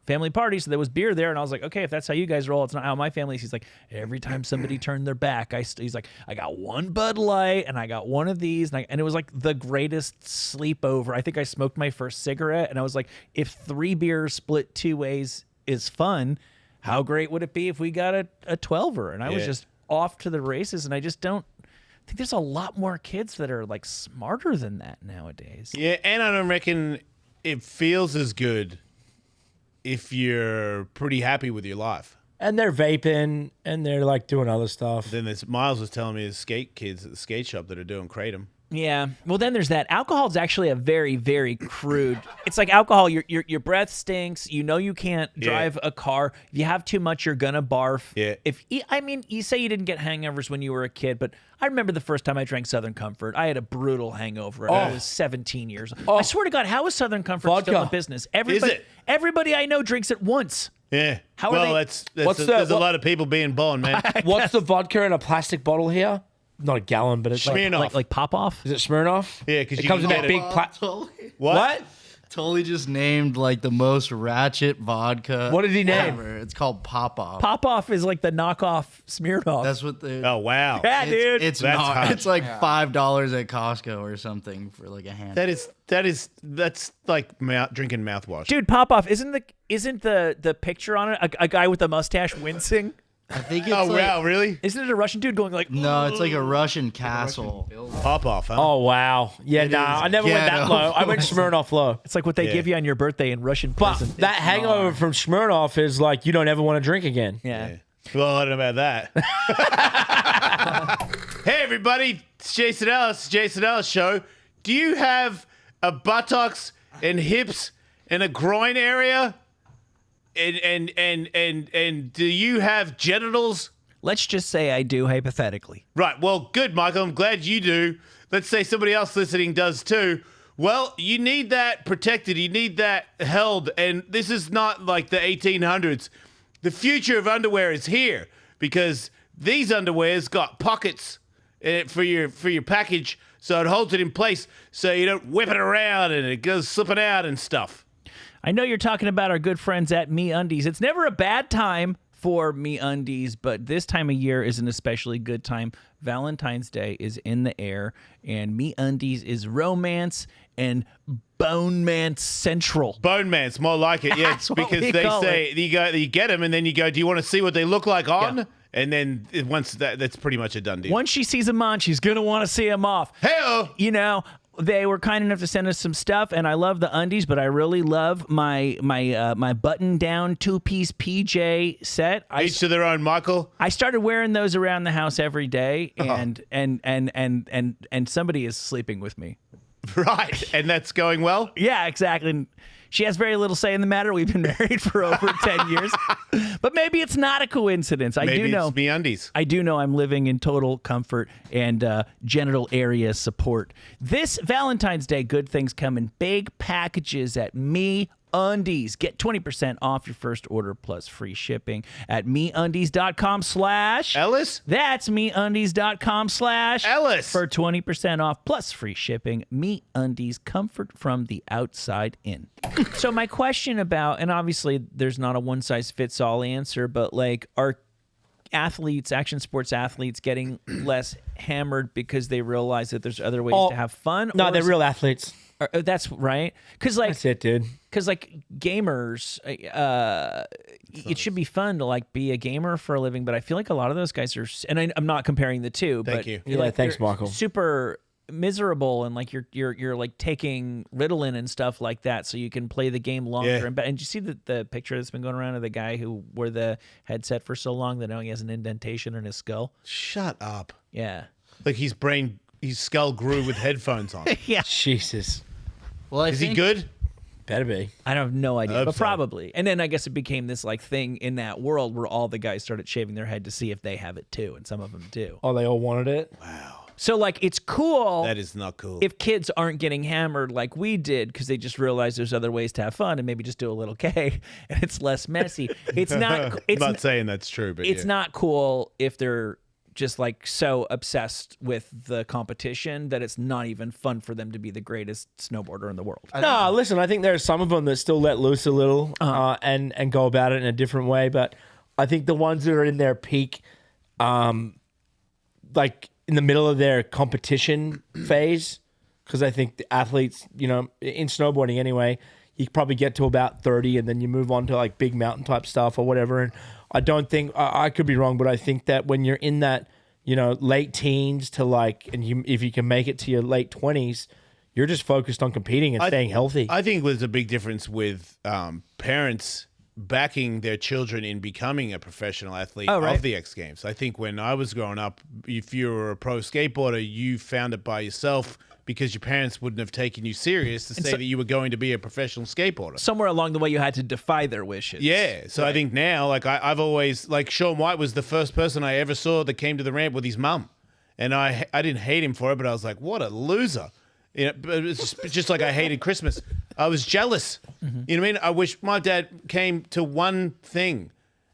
family party. So there was beer there. And I was like, okay, if that's how you guys roll, it's not how my family is. He's like, every time somebody turned their back, he's like, I got one Bud Light and I got one of these. And it was like the greatest sleepover. I think I smoked my first cigarette, and I was like, if 3 beers split 2 ways is fun, how great would it be if we got a 12er? And I was just off to the races, and I just don't think there's a lot more kids that are like smarter than that nowadays. Yeah, and I don't reckon it feels as good if you're pretty happy with your life. And they're vaping, and they're like doing other stuff. Then there's Miles was telling me there's skate kids at the skate shop that are doing kratom. Yeah. Well, then there's that. Alcohol is actually a very, very crude. It's like alcohol. Your breath stinks. You know you can't drive a car. If you have too much, you're gonna barf. Yeah. You say you didn't get hangovers when you were a kid, but I remember the first time I drank Southern Comfort. I had a brutal hangover. I was 17 years old. I swear to God, how is Southern Comfort still in business? Everybody I know drinks it once. Yeah. How are they? There's a lot of people being born, man. What's the vodka in a plastic bottle here? Not a gallon, but it's Smirnoff. Like pop off. Is it Smirnoff? Yeah, because It you comes can in get that it. big What? Tully just named like the most ratchet vodka. What did he name? ever. It's called Pop Off. Pop off is like the knockoff Smirnoff. That's what the. Oh wow. yeah, dude. It's That's not. hot. It's like $5 at Costco or something for like a hand. That's like drinking mouthwash. Dude, pop off. Isn't the picture on it a guy with a mustache wincing? I think it's Oh like, wow, really? Isn't it a Russian dude going like? No, it's like a Russian castle. Pop off, huh? Oh wow. Yeah, nah. I never went that ghetto. low. I went Smirnoff low. It's like what they Yeah. give you on your birthday in Russian But prison. that hangover from Smirnoff is like you don't ever want to drink again. yeah. Well, I don't know about that. Hey, everybody. It's Jason Ellis. Jason Ellis Show. Do you have a buttocks and hips and a groin area? And do you have genitals? Let's just say I do hypothetically. Right. Well, good, Michael. I'm glad you do. Let's say somebody else listening does too. Well, you need that protected. You need that held. And this is not like the 1800s. The future of underwear is here because these underwears got pockets for your package, so it holds it in place so you don't whip it around and it goes slipping out and stuff. I know you're talking about our good friends at MeUndies. It's never a bad time for MeUndies, but this time of year is an especially good time. Valentine's Day is in the air, and MeUndies is romance and Bone Man Central. Bone Man's more like it, yeah, That's what because we they call say you get them and then you go, do you want to see what they look like on? Yeah. And then once that's pretty much a done deal. Once she sees him on, she's going to want to see him off. Hey-o! You know, they were kind enough to send us some stuff, and I love the undies, but I really love my button-down two-piece PJ set. Each to their own, Michael. I started wearing those around the house every day, and somebody is sleeping with me. Right, and that's going well? Yeah, exactly. She has very little say in the matter. We've been married for over 10 years. But maybe it's not a coincidence. Maybe do know. it's MeUndies. I do know I'm living in total comfort and genital area support. This Valentine's Day, good things come in big packages at MeUndies. Get 20% off your first order plus free shipping at MeUndies.com/ Ellis? That's MeUndies.com/ Ellis. for 20% off plus free shipping. MeUndies, comfort from the outside in. So my question about, and obviously there's not a one-size-fits-all answer, but like, are athletes, action sports athletes, getting less hammered because they realize that there's other ways to have fun? No, Or they're is- real athletes. That's right. Because like, That's it, dude. because like gamers, it should be fun to like be a gamer for a living, but I feel like a lot of those guys are, and I'm not comparing the two. Thank but you. you're Yeah, like, thanks, they're Michael. Super miserable, and like you're like taking Ritalin and stuff like that, so you can play the game longer. Yeah. And you see the picture that's been going around of the guy who wore the headset for so long that now he has an indentation in his skull. Shut up. Yeah, Like his skull grew with headphones on. yeah. Jesus. Well, I Is he think good? Better be. I have no idea, hope but so. probably. And then I guess it became this like thing in that world where all the guys started shaving their head to see if they have it too, and some of them do. Oh, they all wanted it? So like it's cool That is not cool. if kids aren't getting hammered like we did because they just realize there's other ways to have fun and maybe just do a little K and it's less messy. It's not. I'm It's not saying that's true, but it's yeah. not cool if they're just like so obsessed with the competition that it's not even fun for them to be the greatest snowboarder in the world. No, listen, I think there are some of them that still let loose a little and go about it in a different way. But I think the ones that are in their peak, like in the middle of their competition phase, because I think the athletes, you know, in snowboarding anyway, you probably get to about 30 and then you move on to like big mountain type stuff or whatever. And I don't think, I could be wrong, but I think that when you're in that, you know, late teens to like, and if you can make it to your late 20s, you're just focused on competing and staying healthy. I think there's a big difference with parents backing their children in becoming a professional athlete Oh, right. of the X Games. I think when I was growing up, if you were a pro skateboarder, you found it by yourself because your parents wouldn't have taken you serious to say that you were going to be a professional skateboarder. Somewhere along the way, you had to defy their wishes. Yeah, so I think now, like I've always, like Shaun White was the first person I ever saw that came to the ramp with his mum, and I didn't hate him for it, but I was like, what a loser. You know, but it's just like I hated Christmas. I was jealous. Mm-hmm. You know what I mean? I wish my dad came to one thing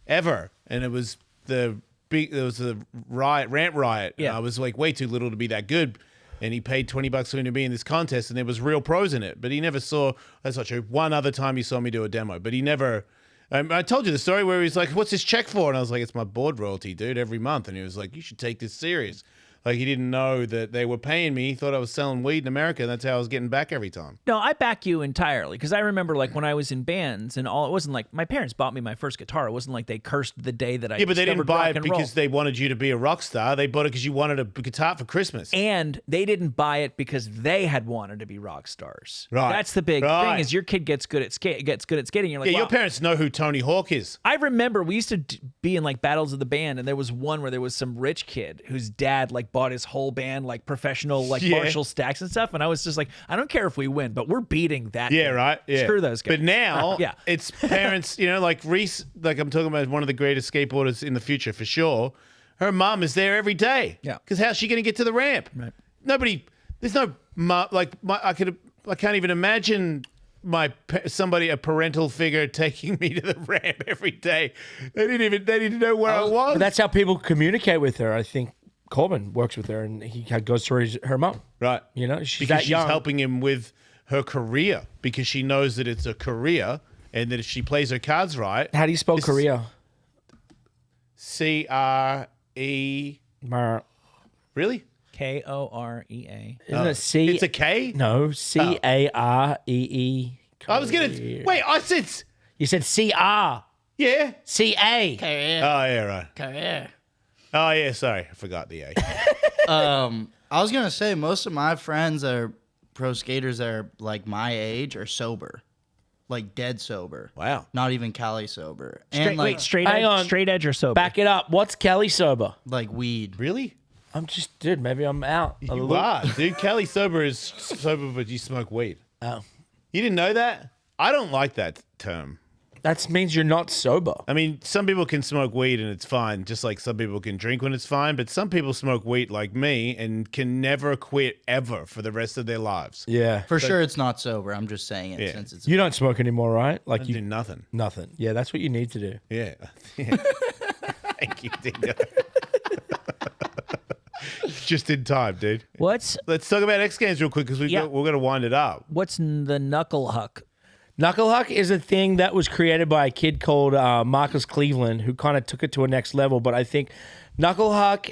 ever, and it was there was a rant riot. Yeah. And I was like way too little to be that good. And he paid $20 for me to be in this contest, and there was real pros in it. But he never saw, that's not true. One other time he saw me do a demo, but he never, I told you the story where he's like, what's this check for? And I was like, it's my board royalty, dude, every month. And he was like, you should take this serious. Like, he didn't know that they were paying me. He thought I was selling weed in America, and that's how I was getting back every time. No, I back you entirely because I remember like when I was in bands and all. It wasn't like my parents bought me my first guitar. It wasn't like they cursed the day that I Yeah, but they didn't discovered buy rock it and roll. because they wanted you to be a rock star. They bought it because you wanted a guitar for Christmas. And they didn't buy it because they had wanted to be rock stars. Right. That's the big Right. thing is your kid gets good at skating. You're like, Yeah, wow. your parents know who Tony Hawk is. I remember we used to be in like battles of the band, and there was one where there was some rich kid whose dad like bought his whole band like professional like Yeah. Marshall stacks and stuff, and I was just like, I don't care if we win, but we're beating that. Yeah, band. right. Yeah. Screw those guys. But now, Yeah. it's parents. You know, like Reese. Like I'm talking about one of the greatest skateboarders in the future for sure. Her mom is there every day. Yeah. Because how's she going to get to the ramp? Right. Nobody. There's no I can't even imagine a parental figure taking me to the ramp every day. They didn't know where I was. But that's how people communicate with her. I think Corbin works with her, and he goes through her mum. Right. You know, she's because that she's young. helping him with her career because she knows that it's a career and that if she plays her cards right. How do you spell This is- Korea? C-R-E. Really? Korea. Isn't it C? It's a K? No, CAREE. I was going to. Wait, I said. You said CR. Yeah. CA. Oh, yeah, right. Career. Oh, yeah, sorry. I forgot the A. I was gonna say most of my friends that are pro skaters that are like my age are sober, like dead sober. Wow. Not even Cali sober, and Straight, like wait, straight Hang edge, on. straight edge or sober? Back it up. What's Kelly sober? like weed. Really? I'm just, dude, maybe I'm out. a You little- are. Dude, Kelly sober is sober, but you smoke weed. Oh. You didn't know that? I don't like that term. That means you're not sober. I mean, some people can smoke weed and it's fine, just like some people can drink when it's fine, but some people smoke weed like me and can never quit ever for the rest of their lives. Yeah. For sure, it's not sober. I'm just saying it Yeah. since it's. You don't smoke anymore, right? Like I you do nothing. nothing. Yeah, that's what you need to do. Yeah. Yeah. Thank you, Dingo. Just in time, dude. What's Let's talk about X Games real quick because Yeah. we're going to wind it up. the knuckle huck? Knuckle Huck is a thing that was created by a kid called Marcus Cleveland, who kind of took it to a next level. But I think Knuckle Huck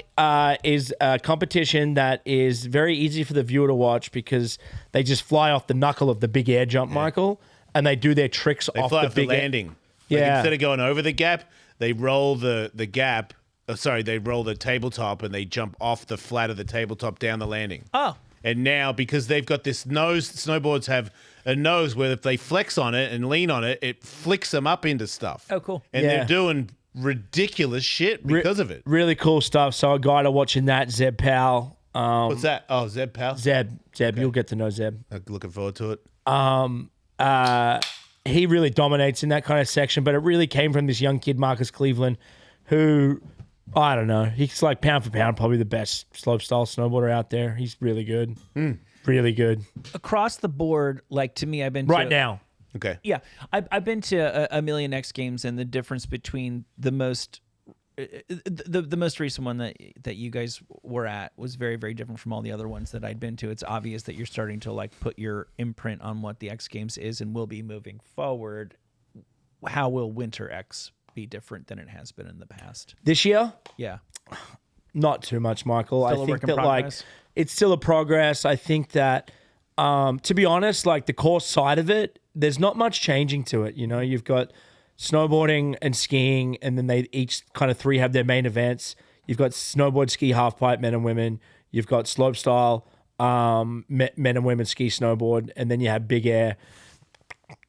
is a competition that is very easy for the viewer to watch because they just fly off the knuckle of the big air jump, Michael, and they do their tricks They off fly the off the big air. landing. Like, Yeah. instead of going over the gap, they roll the gap. They roll the tabletop and they jump off the flat of the tabletop down the landing. Oh, And now, because they've got this nose, snowboards have a nose where if they flex on it and lean on it, it flicks them up into stuff. Oh, cool. And Yeah. they're doing ridiculous shit because of it. Really cool stuff. So a guy to watching that, Zeb Powell. What's that? Oh, Zeb Pal? Zeb, you'll get to know Zeb. Looking forward to it. He really dominates in that kind of section, but it really came from this young kid, Marcus Cleveland, who, I don't know, he's like pound for pound, probably the best slopestyle snowboarder out there. He's really good. Really good. across the board, like to me, I've been Right to, now. Okay. Yeah, I've been to a million X Games, and the difference between the most recent one that you guys were at was very, very different from all the other ones that I'd been to. It's obvious that you're starting to like put your imprint on what the X Games is and will be moving forward. How will Winter X be different than it has been in the past? This year, Yeah. not too much, Michael. Still a I think work in that progress? it's still a progress. I think that, to be honest, like the course side of it, there's not much changing to it. You know, you've got snowboarding and skiing, and then they each kind of three have their main events. You've got snowboard, ski, halfpipe, men and women. You've got slopestyle, men and women ski, snowboard, and then you have big air.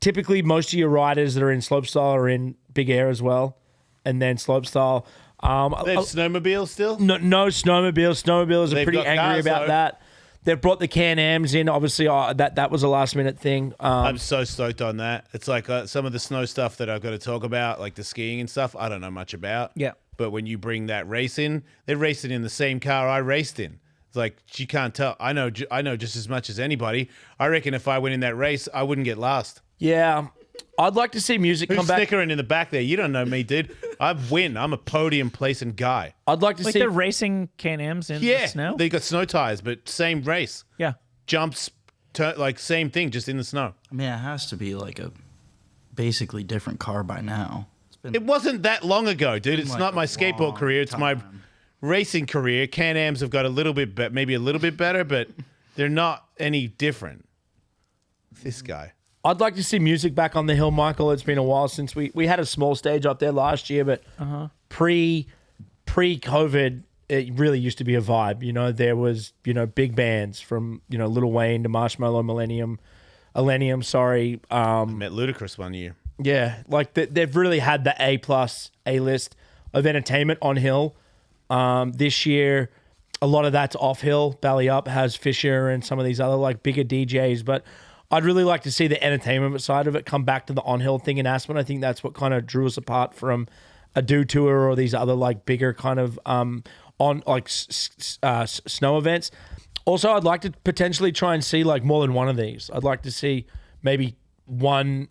typically most of your riders that are in slopestyle are in big air as well, and then slopestyle. They have snowmobiles still? No snowmobiles. Snowmobiles are They've pretty got angry cars, about though. that. They've brought the Can-Ams in. Obviously, that was a last-minute thing. I'm so stoked on that. It's like some of the snow stuff that I've got to talk about, like the skiing and stuff, I don't know much about. Yeah. But when you bring that race in, they're racing in the same car I raced in. It's like, you can't tell. I know just as much as anybody. I reckon if I went in that race, I wouldn't get last. Yeah. I'd like to see music Who's come back. snickering in the back there? You don't know me, dude. I win. I'm a podium placing guy. I'd like to Like see. they're racing Can-Ams in the snow? They got snow tires, but same race. Yeah. Jumps, like same thing, just in the snow. I mean, it has to be like a basically different car by now. It's been It wasn't that long ago, dude. It's like not a my skateboard long career. It's my time. racing career. Can-Ams have got a little bit, maybe a little bit better, but they're not any different. This guy. I'd like to see music back on the hill, Michael. It's been a while since we had a small stage up there last year, but pre-COVID, it really used to be a vibe. You know, there was, big bands from, Lil Wayne to Marshmallow Millennium, sorry. I met Ludacris one year. Yeah, like they've really had the A list of entertainment on hill. This year, a lot of that's off hill. Belly Up has Fisher and some of these other like bigger DJs, but I'd really like to see the entertainment side of it come back to the on hill thing in Aspen. I think that's what kind of drew us apart from a Do Tour or these other like bigger kind of on like snow events. Also, I'd like to potentially try and see like more than one of these. I'd like to see maybe one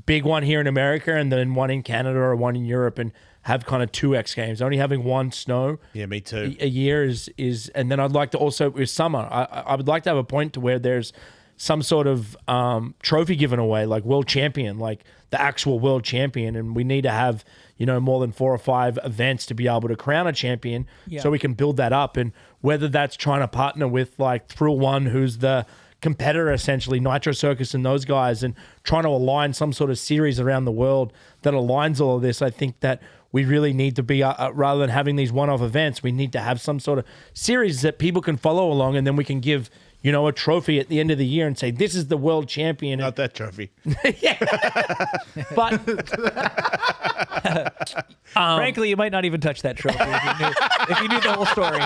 big one here in America and then one in Canada or one in Europe and have kind of 2 X Games. Only having one snow Yeah, me too. a year is and then I'd like to also with summer I would like to have a point to where there's some sort of trophy given away, like world champion, like the actual world champion, and we need to have more than 4 or 5 events to be able to crown a champion, so we can build that up. And whether that's trying to partner with like Thrill One, who's the competitor essentially, Nitro Circus and those guys, and trying to align some sort of series around the world that aligns all of this. I think that we really need to be, rather than having these one-off events, we need to have some sort of series that people can follow along, and then we can give a trophy at the end of the year and say, this is the world champion. Not that trophy. But Frankly, you might not even touch that trophy if you knew the whole story.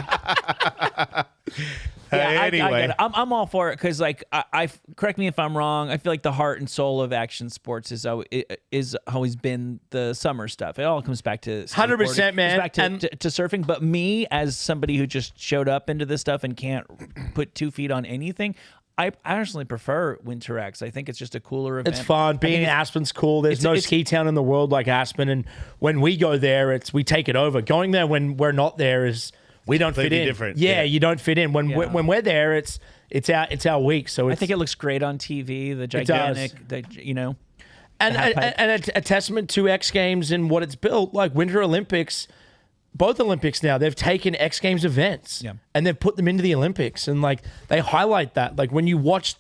I Anyway. get it. I'm all for it because, like, I correct me if I'm wrong. I feel like the heart and soul of action sports is always been the summer stuff. It all comes back to 100%, man. Comes back to surfing. But me, as somebody who just showed up into this stuff and can't put 2 feet on anything, I personally prefer Winter X. I think it's just a cooler event. it's fun. Being in Aspen's cool. There's no ski town in the world like Aspen, and when we go there, we take it over. Going there when we're not there is we don't fit Completely in. different. Yeah, Yeah. you don't fit in. When we're there, it's our week. So I think it looks great on TV. The does. gigantic, and a testament to X Games and what it's built. Like Winter Olympics, both Olympics now, they've taken X Games events and they've put them into the Olympics, and like they highlight that. Like when you watch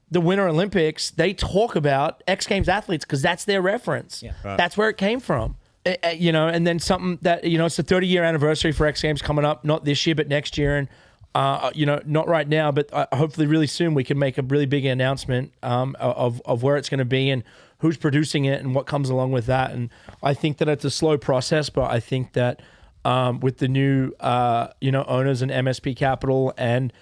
the Winter Olympics, they talk about X Games athletes because that's their reference. Yeah. Right. That's where it came from. And then something that it's the 30-year anniversary for X Games coming up, not this year but next year, and not right now, but hopefully really soon we can make a really big announcement of where it's going to be and who's producing it and what comes along with that. And I think that it's a slow process, but I think that with the new owners and MSP Capital and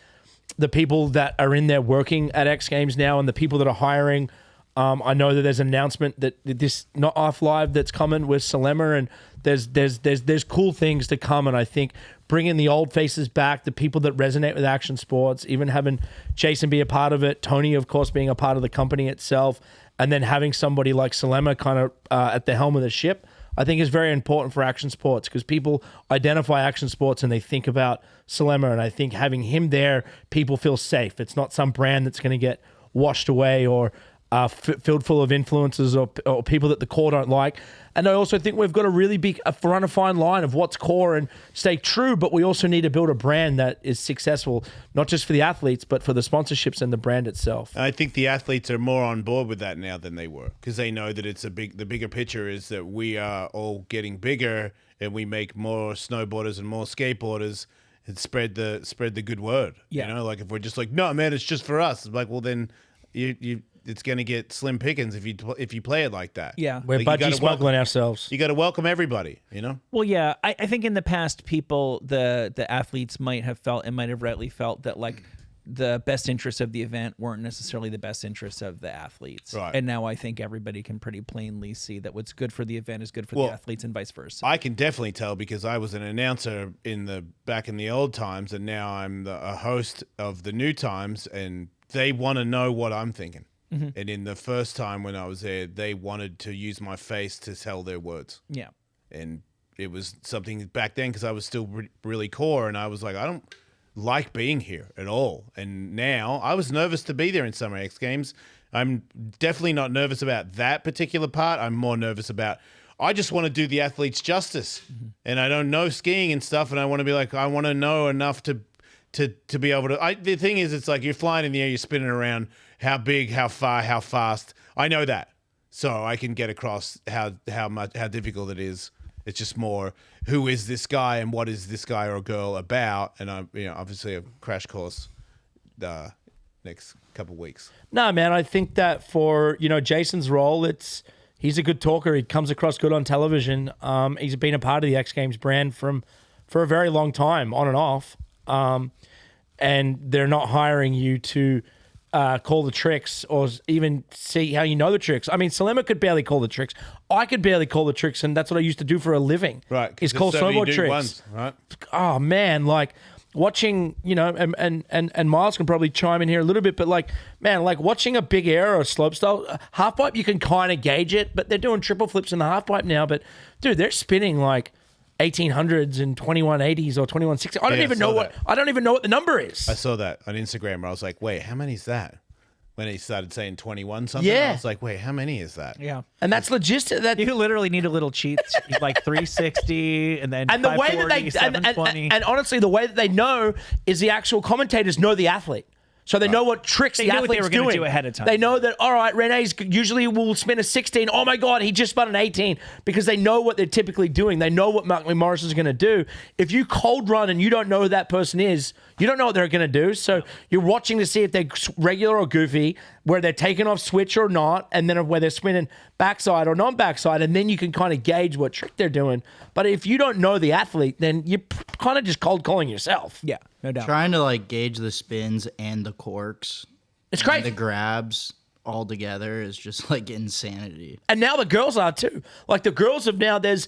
the people that are in there working at X Games now and the people that are hiring. I know that there's an announcement that this Not Off Live that's coming with Salema, and there's cool things to come. And I think bringing the old faces back, the people that resonate with action sports, even having Jason be a part of it, Tony, of course, being a part of the company itself, and then having somebody like Salema kind of at the helm of the ship, I think is very important for action sports because people identify action sports and they think about Salema. And I think having him there, people feel safe. It's not some brand that's going to get washed away or filled full of influencers or people that the core don't like. And I also think we've got to really be run a fine line of what's core and stay true, but we also need to build a brand that is successful, not just for the athletes, but for the sponsorships and the brand itself. I think the athletes are more on board with that now than they were because they know that the bigger picture is that we are all getting bigger and we make more snowboarders and more skateboarders and spread the good word. Yeah. Like if we're just like, no, man, it's just for us. It's like, well, then you it's going to get slim pickings if you play it like that. Yeah. We're Like, you budgie gotta smuggling ourselves. You got to welcome everybody, you know? Well, yeah, I think in the past, people, the athletes might have felt and might have rightly felt that like the best interests of the event weren't necessarily the best interests of the athletes. Right. And now I think everybody can pretty plainly see that what's good for the event is good for Well, the athletes and vice versa. I can definitely tell because I was an announcer back in the old times, and now I'm a host of the new times, and they want to know what I'm thinking. Mm-hmm. And in the first time when I was there, they wanted to use my face to tell their words. Yeah. And it was something back then because I was still really core, and I was like, I don't like being here at all. And now I was nervous to be there in Summer X Games. I'm definitely not nervous about that particular part. I'm more nervous about, I just want to do the athletes justice. Mm-hmm. And I don't know skiing and stuff, and I want to be like, I want to know enough to be able to. The thing is, it's like you're flying in the air, you're spinning around, how big, how far, how fast. I know that. So I can get across how difficult it is. It's just more, who is this guy and what is this guy or girl about? And I'm, obviously a crash course next couple of weeks. No, man, I think that for, Jason's role, he's a good talker. He comes across good on television. He's been a part of the X Games brand for a very long time, on and off. And they're not hiring you to call the tricks or even see how you know the tricks. I mean, Salema could barely call the tricks. I could barely call the tricks, and that's what I used to do for a living. Right. Is call snowboard tricks. Once, right? Oh man, like watching, and Miles can probably chime in here a little bit, but like, man, like watching a big air or a slopestyle half pipe, you can kind of gauge it, but they're doing triple flips in the half pipe now. But dude, they're spinning like 1800s and 2180s or 2160s. I don't even know what the number is. I saw that on Instagram where I was like, wait, how many is that? When he started saying 21 something, Yeah. I was like, wait, how many is that? Yeah. And that's logistic. That You literally need a little cheat, like 360 and then and the way that 540, 720. and honestly, the way that they know is the actual commentators know the athlete. So they know what tricks They the knew what they athlete's were gonna doing do ahead of time. They know that, all right, Renee's usually will spin a 16. Oh my God, he just spun an 18, because they know what they're typically doing. They know what Mark Morris is going to do. If you cold run and you don't know who that person is, you don't know what they're going to do. So you're watching to see if they're regular or goofy, where they're taking off switch or not, and then where they're spinning backside or non-backside, and then you can kind of gauge what trick they're doing. But if you don't know the athlete, then you're kind of just cold calling yourself. Yeah, no doubt. Trying to like gauge the spins and the corks, It's and great. the grabs all together is just like insanity. And now the girls are too. Like the girls have now, there's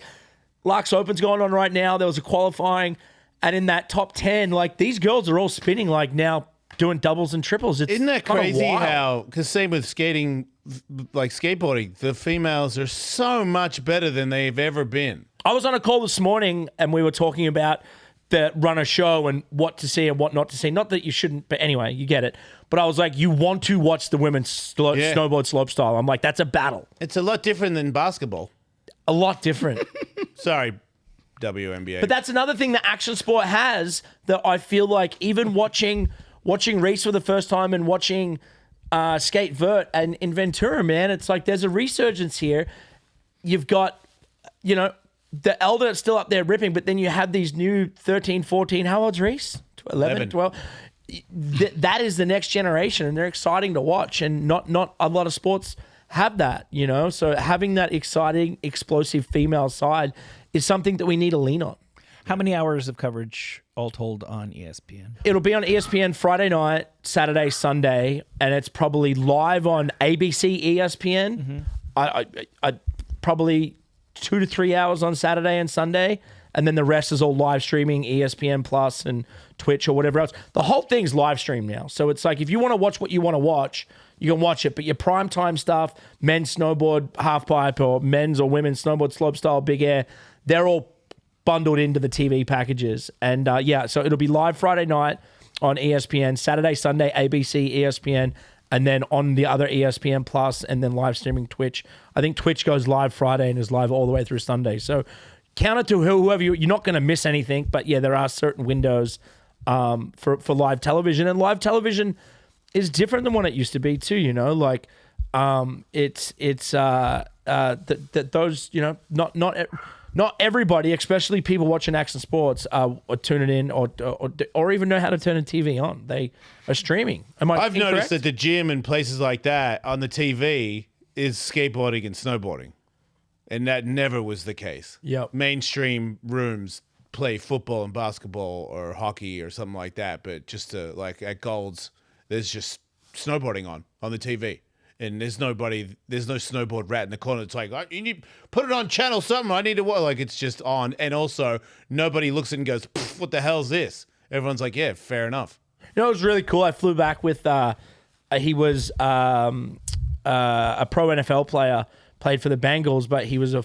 Lark's Open's going on right now. There was a qualifying, and in that top 10, like these girls are all spinning like now, doing doubles and triples. It's Isn't that kinda crazy wild. how, because same with skating, like skateboarding, the females are so much better than they've ever been. I was on a call this morning and we were talking about the runner show and what to see and what not to see. Not that you shouldn't, but anyway, you get it. But I was like, you want to watch the women's Yeah. snowboard slopestyle. I'm like, that's a battle. It's a lot different than basketball. A lot different. Sorry, WNBA. But that's another thing that action sport has that I feel like even watching Reese for the first time and watching Skate Vert and in Ventura, man, it's like there's a resurgence here. You've got, the elder that's still up there ripping, but then you have these new 13, 14, how old's Reese? 11, 12. That is the next generation, and they're exciting to watch, and not a lot of sports have that, So having that exciting, explosive female side is something that we need to lean on. How many hours of coverage all told on ESPN? It'll be on ESPN Friday night, Saturday, Sunday, and it's probably live on ABC ESPN. I probably 2 to 3 hours on Saturday and Sunday, and then the rest is all live streaming, ESPN Plus and Twitch or whatever else. The whole thing's live streamed now, so it's like if you want to watch what you want to watch, you can watch it. But your primetime stuff, men's snowboard halfpipe or men's or women's snowboard slopestyle big air, they're all bundled into the TV packages. And so it'll be live Friday night on ESPN, Saturday, Sunday, ABC, ESPN, and then on the other ESPN Plus, and then live streaming Twitch. I think Twitch goes live Friday and is live all the way through Sunday. So count it to whoever you're not going to miss anything. But yeah, there are certain windows for live television, and live television is different than what it used to be too. Like those not not everybody, especially people watching action sports, are tuning in or even know how to turn a TV on. They are streaming. I've noticed that the gym and places like that on the TV is skateboarding and snowboarding, and that never was the case. Yep. Mainstream rooms play football and basketball or hockey or something like that, but just like at Gold's, there's just snowboarding on the TV. And there's no snowboard rat in the corner. It's like, you need put it on channel something. I need to watch. Like, it's just on. And also, nobody looks at it and goes, what the hell's this? Everyone's like, yeah, fair enough. You know, it was really cool. I flew back with, he was a pro NFL player, played for the Bengals, but he was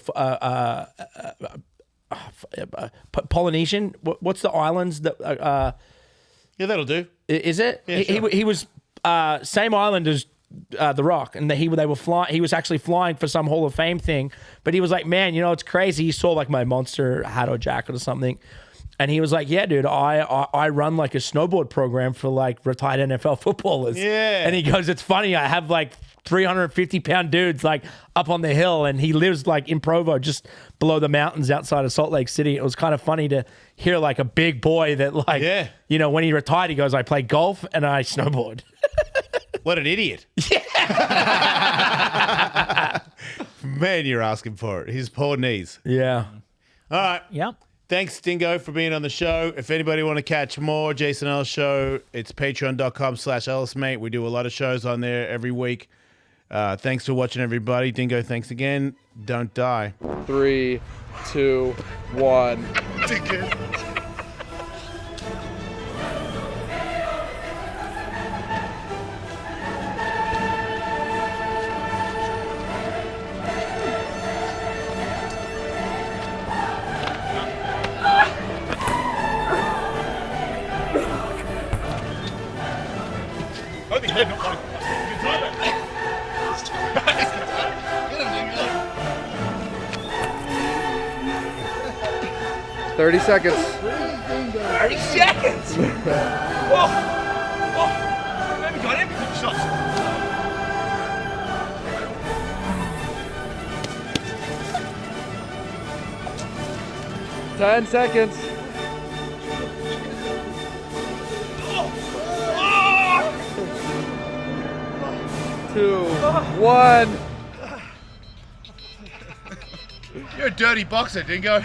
Polynesian. What's the islands that? Yeah, that'll do. Is it? Yeah, sure. He was same island as The Rock, and they were flying. He was actually flying for some Hall of Fame thing, but he was like, "Man, you know, it's crazy." He saw like my Monster hat or jacket or something, and he was like, "Yeah, dude, I run like a snowboard program for like retired NFL footballers." Yeah, and he goes, "It's funny. I have like 350-pound dudes like up on the hill, and he lives like in Provo, just below the mountains outside of Salt Lake City." It was kind of funny to hear like a big boy that like, you know, when he retired, he goes, "I play golf and I snowboard." What an idiot. Yeah. Man, you're asking for it. His poor knees. Yeah. All right. Yeah. Thanks, Dingo, for being on the show. If anybody want to catch more Jason Ellis show, it's patreon.com/EllisMate. We do a lot of shows on there every week. Thanks for watching, everybody. Dingo, thanks again. Don't die. 3, 2, 1. Dingo. Get him, 30 seconds. 30 seconds! Whoa! Whoa! Maybe got him. Shots. Ten seconds. Two, 1. You're a dirty boxer, Dingo.